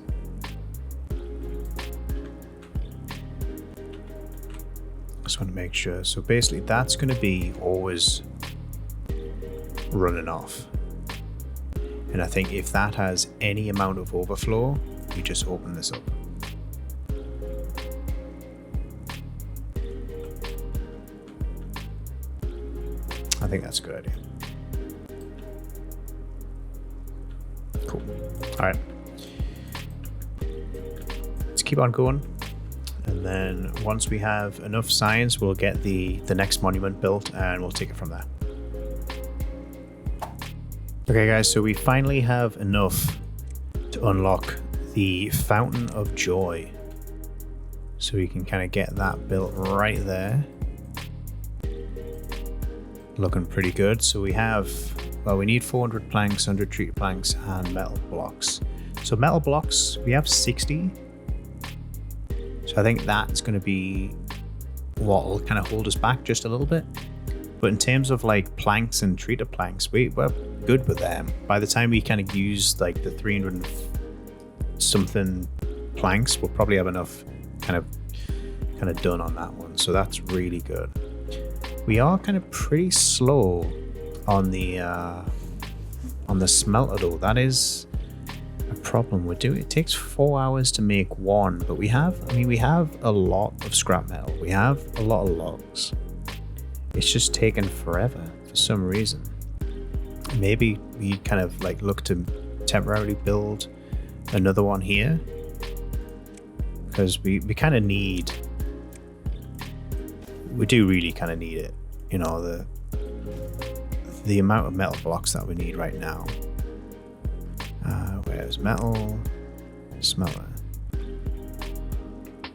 Just want to make sure. So basically that's going to be always running off. And I think if that has any amount of overflow, you just open this up. I think that's a good idea. Cool. All right. Let's keep on going. And then once we have enough science, we'll get the next monument built and we'll take it from there. Okay guys, so we finally have enough to unlock the Fountain of Joy. So we can kind of get that built right there. Looking pretty good. So we have, well, we need 400 planks, 100 treated planks, and metal blocks. So metal blocks, we have 60. So I think that's going to be what will kind of hold us back just a little bit. But in terms of like planks and treated planks, we're good with them. By the time we kind of use like the 300 and something planks, we'll probably have enough kind of done on that one. So that's really good. We are kind of pretty slow on the smelter though. That is a problem. It takes 4 hours to make one, but we have a lot of scrap metal. We have a lot of logs. It's just taken forever for some reason. Maybe we kind of like look to temporarily build another one here, because we kind of need, we do really kind of need it, you know, the amount of metal blocks that we need right now. Where's metal smelter?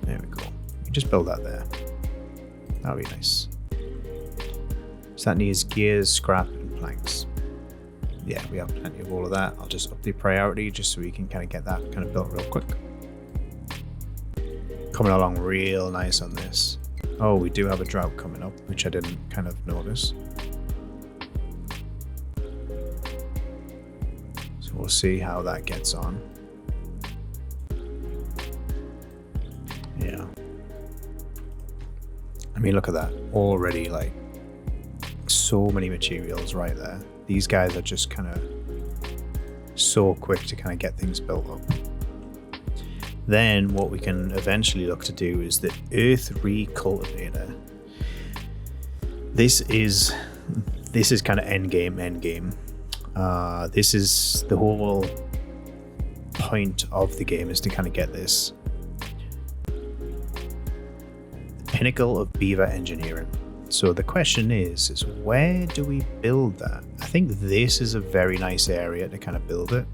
There we go. You just build that there. That'll be nice. So that needs gears, scrap, and planks. Yeah, we have plenty of all of that. I'll just up the priority just so we can kind of get that kind of built real quick. Coming along real nice on this. Oh, we do have a drought coming up, which I didn't kind of notice. So we'll see how that gets on. Yeah. I mean, look at that. Already, like, so many materials right there. These guys are just kind of so quick to kind of get things built up. Then what we can eventually look to do is the earth recultivator. This is kind of end game. This is the whole point of the game, is to kind of get this pinnacle of beaver engineering. So the question is where do we build that? I think this is a very nice area to kind of build it.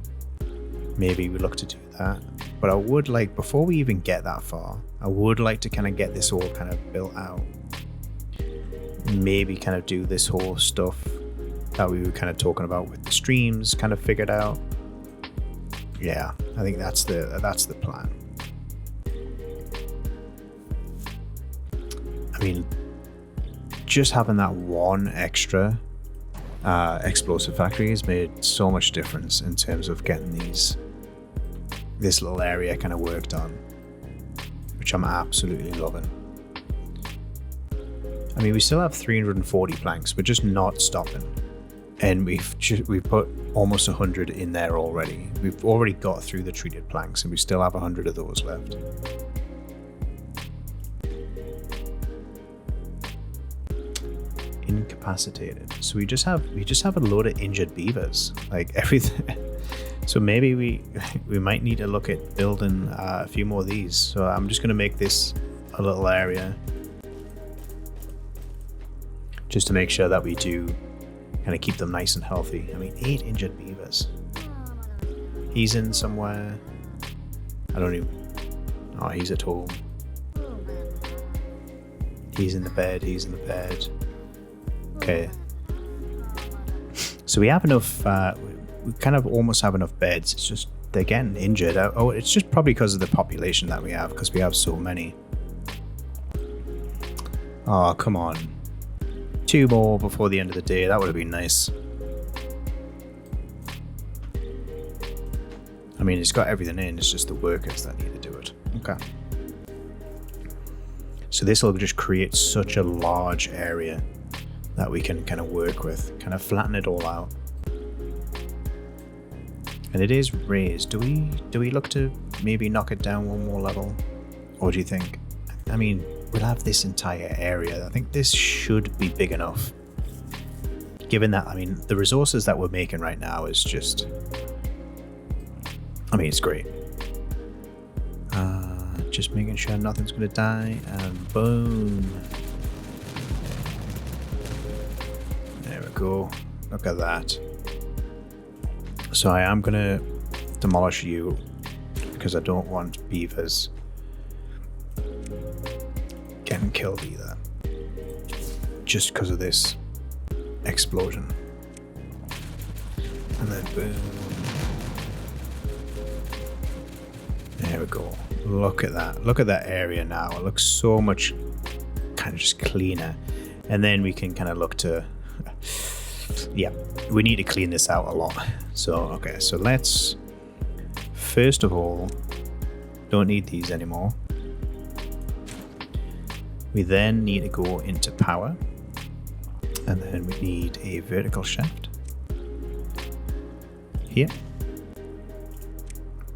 Maybe we look to do that. But I would like, before we even get that far, I would like to kind of get this all kind of built out. maybe kind of do this whole stuff that we were kind of talking about with the streams kind of figured out. Yeah, I think that's the plan. I mean, just having that one extra explosive factory has made so much difference in terms of getting this little area kind of worked on, which I'm absolutely loving. I mean, we still have 340 planks. We're just not stopping, and we've put almost 100 in there already. We've already got through the treated planks, and we still have 100 of those left. Incapacitated. So we just have a load of injured beavers, like everything. So maybe we might need to look at building a few more of these. So I'm just going to make this a little area, just to make sure that we do kind of keep them nice and healthy. I mean, 8 injured beavers. He's in somewhere. I don't even. Oh, he's at home. He's in the bed. Okay. So we have enough. We kind of almost have enough beds. It's just they're getting injured. Oh, it's just probably because of the population that we have, because we have so many. Oh, come on. 2 more before the end of the day. That would have been nice. I mean, it's got everything in. It's just the workers that need to do it. Okay. So this will just create such a large area that we can kind of work with, kind of flatten it all out. And it is raised. Do we look to maybe knock it down one more level? Or do you think, I mean, we'll have this entire area. I think this should be big enough. Given that, I mean, the resources that we're making right now is just, I mean, it's great. Just making sure nothing's going to die, and boom. There we go. Look at that. So I am going to demolish you because I don't want beavers getting killed either. Just because of this explosion. And then boom. There we go. Look at that. Look at that area now. It looks so much kind of just cleaner. And then we can kind of look to... Yeah, we need to clean this out a lot. So, okay. So let's... First of all, don't need these anymore. We then need to go into power. And then we need a vertical shaft. Here.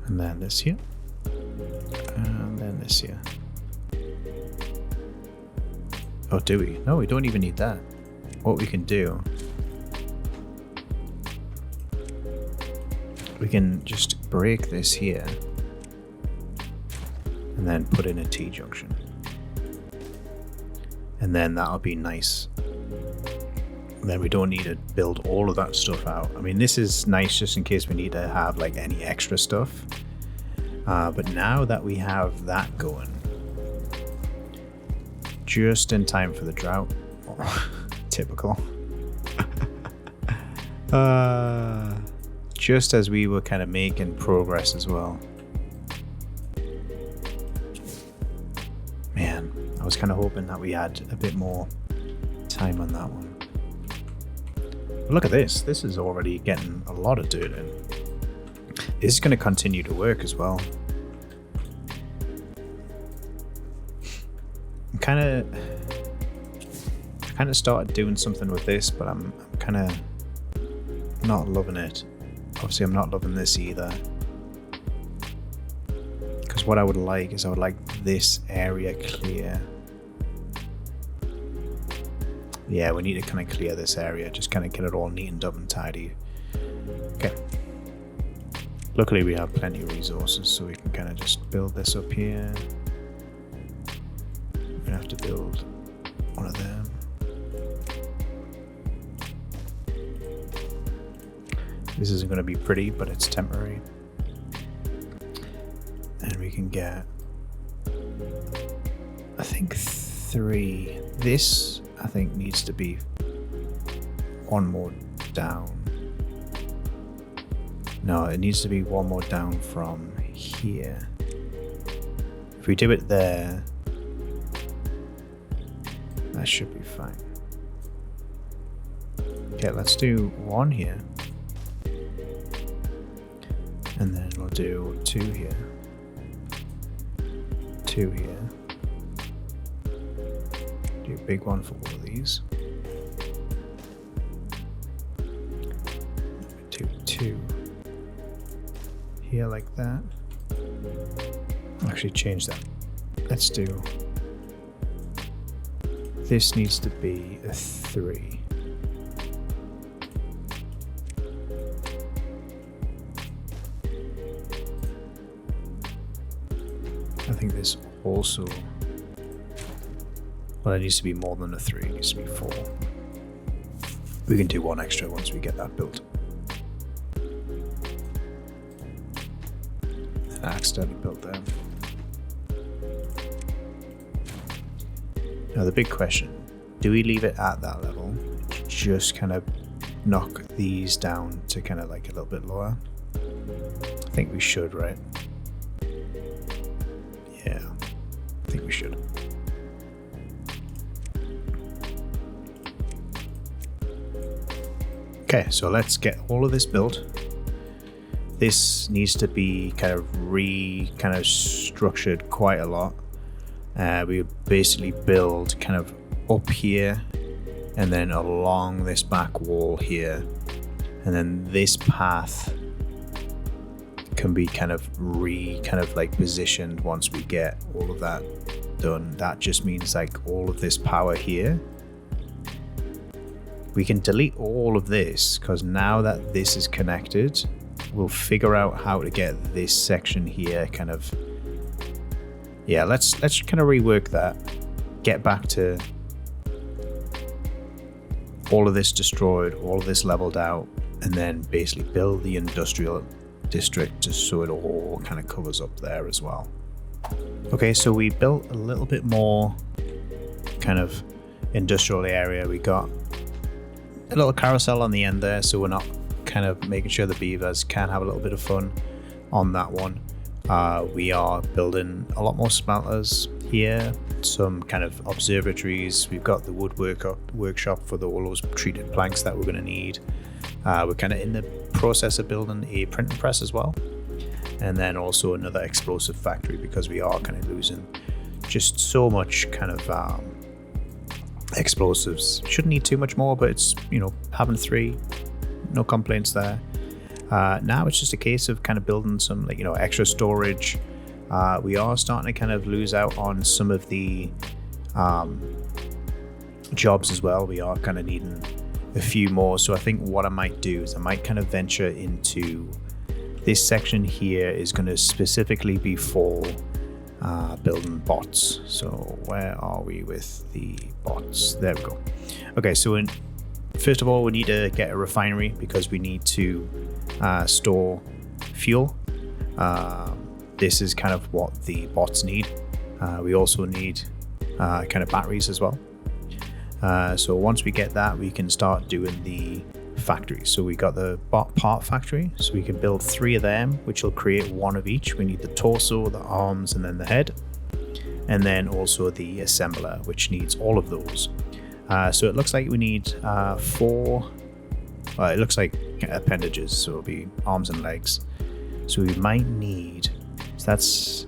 And then this here. And then this here. Oh, do we? No, we don't even need that. What we can do, we can just break this here and then put in a T-junction. And then that'll be nice. And then we don't need to build all of that stuff out. I mean, this is nice just in case we need to have like any extra stuff. But now that we have that going, just in time for the drought. Oh, typical. Just as we were kind of making progress as well. Man, I was kind of hoping that we had a bit more time on that one. But look at this. This is already getting a lot of dirt in. This is going to continue to work as well. I kind of started doing something with this, but I'm kind of not loving it. Obviously, I'm not loving this either. Because what I would like is I would like this area clear. Yeah, we need to kind of clear this area, just kind of get it all neatened up and tidy. Okay. Luckily, we have plenty of resources, so we can kind of just build this up here. We're gonna have to build one of them. This isn't going to be pretty, but it's temporary. And we can get, I think, 3. This I think needs to be one more down. No, it needs to be one more down from here. If we do it there, that should be fine. Okay, let's do one here. And then we'll do 2 here. 2 here. Do a big one for all of these. Do 2 here like that. I'll actually change that. Let's do, this needs to be a 3. I think this also, well, it needs to be more than a 3, it needs to be 4. We can do 1 extra once we get that built. I accidentally built them. Now the big question, do we leave it at that level? Just kind of knock these down to kind of like a little bit lower? I think we should, right? Yeah, I think we should. Okay, so let's get all of this built. This needs to be kind of structured quite a lot. We basically build kind of up here and then along this back wall here, and then this path can be kind of positioned once we get all of that done. That just means like all of this power here, we can delete all of this, because now that this is connected, we'll figure out how to get this section here kind of, yeah, let's kind of rework that, get back to all of this destroyed, all of this leveled out, and then basically build the industrial district just so it all kind of covers up there as well. Okay, so we built a little bit more kind of industrial area. We got a little carousel on the end there, so we're not kind of making sure the beavers can have a little bit of fun on that one. We are building a lot more smelters here, some kind of observatories. We've got the workshop for all those treated planks that we're going to need. We're kind of in the process of building a printing press as well, and then also another explosive factory, because we are kind of losing just so much kind of explosives. Shouldn't need too much more, but it's, you know, having 3, no complaints there. Now it's just a case of kind of building some, like, you know, extra storage. We are starting to kind of lose out on some of the jobs as well. We are kind of needing a few more. So I think what I might do is I might kind of venture into this section here is going to specifically be for building bots. So where are we with the bots? There we go. Okay, so first of all, we need to get a refinery, because we need to store fuel. This is kind of what the bots need. We also need kind of batteries as well. So once we get that, we can start doing the factory. So we got the bot part factory, so we can build 3 of them, which will create 1 of each. We need the torso, the arms, and then the head, and then also the assembler, which needs all of those. So it looks like we need 4. It looks like appendages, so it'll be arms and legs. So we might need, so that's,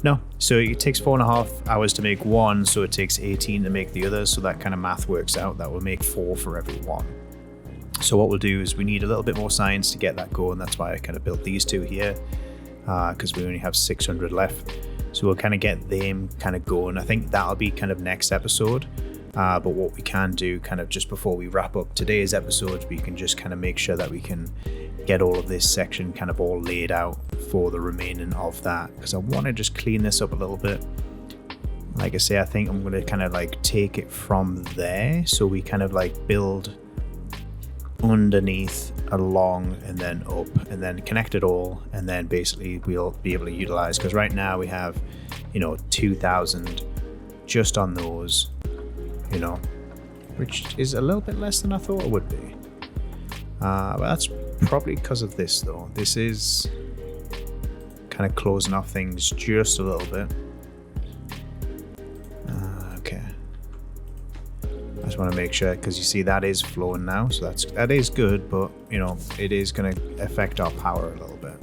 no, so it takes 4.5 hours to make 1, so it takes 18 to make the other. So that kind of math works out. That will make 4 for every 1. So what we'll do is we need a little bit more science to get that going. That's why I kind of built these 2 here, because we only have 600 left. So we'll kind of get them kind of going. I think that'll be kind of next episode. But what we can do kind of just before we wrap up today's episode, we can just kind of make sure that we can get all of this section kind of all laid out for the remaining of that, because I want to just clean this up a little bit. Like I say, I think I'm going to kind of like take it from there, so we kind of like build underneath, along, and then up, and then connect it all, and then basically we'll be able to utilize, because right now we have, you know, 2,000 just on those. you know, which is a little bit less than I thought it would be. But that's probably because of this though. This is kind of closing off things just a little bit. Okay. I just want to make sure, because you see that is flowing now, so that is good, but you know, it is going to affect our power a little bit.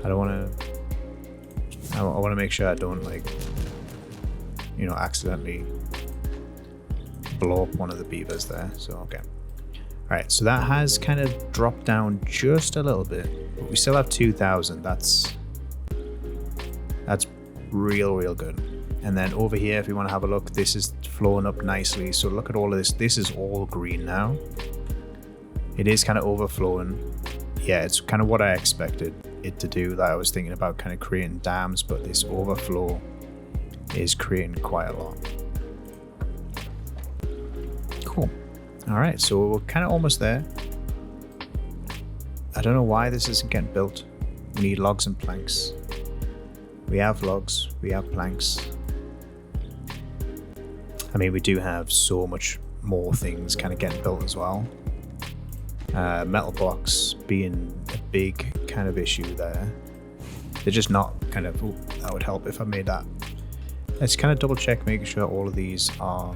I want to make sure I don't, like, you know, accidentally blow up one of the beavers there. So okay. Alright, so that has kind of dropped down just a little bit, but we still have 2,000. That's real good. And then over here, if you want to have a look, this is flowing up nicely. So look at all of this. This is all green now. It is kind of overflowing. Yeah, it's kind of what I expected it to do. That I was thinking about kind of creating dams, but this overflow is creating quite a lot. Cool. Alright, so we're kind of almost there. I don't know why this isn't getting built. We need logs and planks. We have logs, we have planks. I mean, we do have so much more things kind of getting built as well. Metal blocks being a big kind of issue there. They're just not kind of... Ooh, that would help if I made that. Let's kind of double check, making sure all of these are...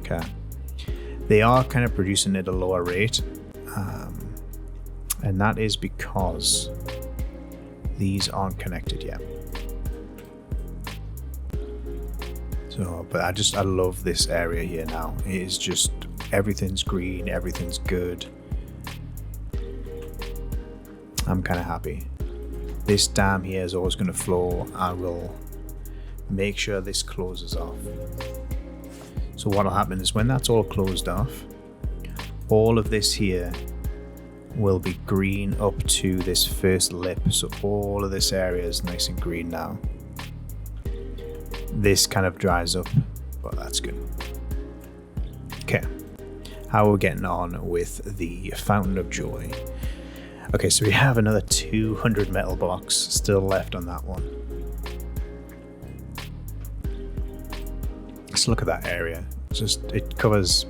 Okay. They are kind of producing at a lower rate. And that is because these aren't connected yet. So, but I love this area here now. It is just, everything's green, everything's good. I'm kind of happy. This dam here is always going to flow. I will make sure this closes off. So what will happen is when that's all closed off, all of this here will be green up to this first lip. So all of this area is nice and green now. This kind of dries up, but that's good. Okay, how are we getting on with the Fountain of Joy? Okay, so we have another 200 metal blocks still left on that one. Let's look at that area. It covers...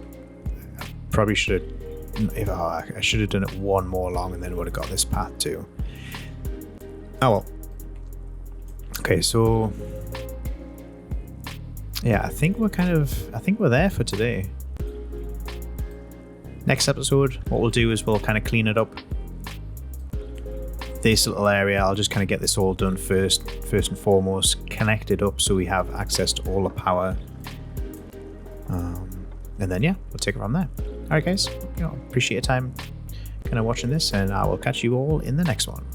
Probably should have... I should have done it one more long and then would have got this path too. Oh well. Okay, so... Yeah, I think we're there for today. Next episode, what we'll do is we'll kind of clean it up. This little area, I'll just kind of get this all done first and foremost, connect it up so we have access to all the power. And then yeah, we'll take it from there. Alright guys, appreciate your time kind of watching this, and I will catch you all in the next one.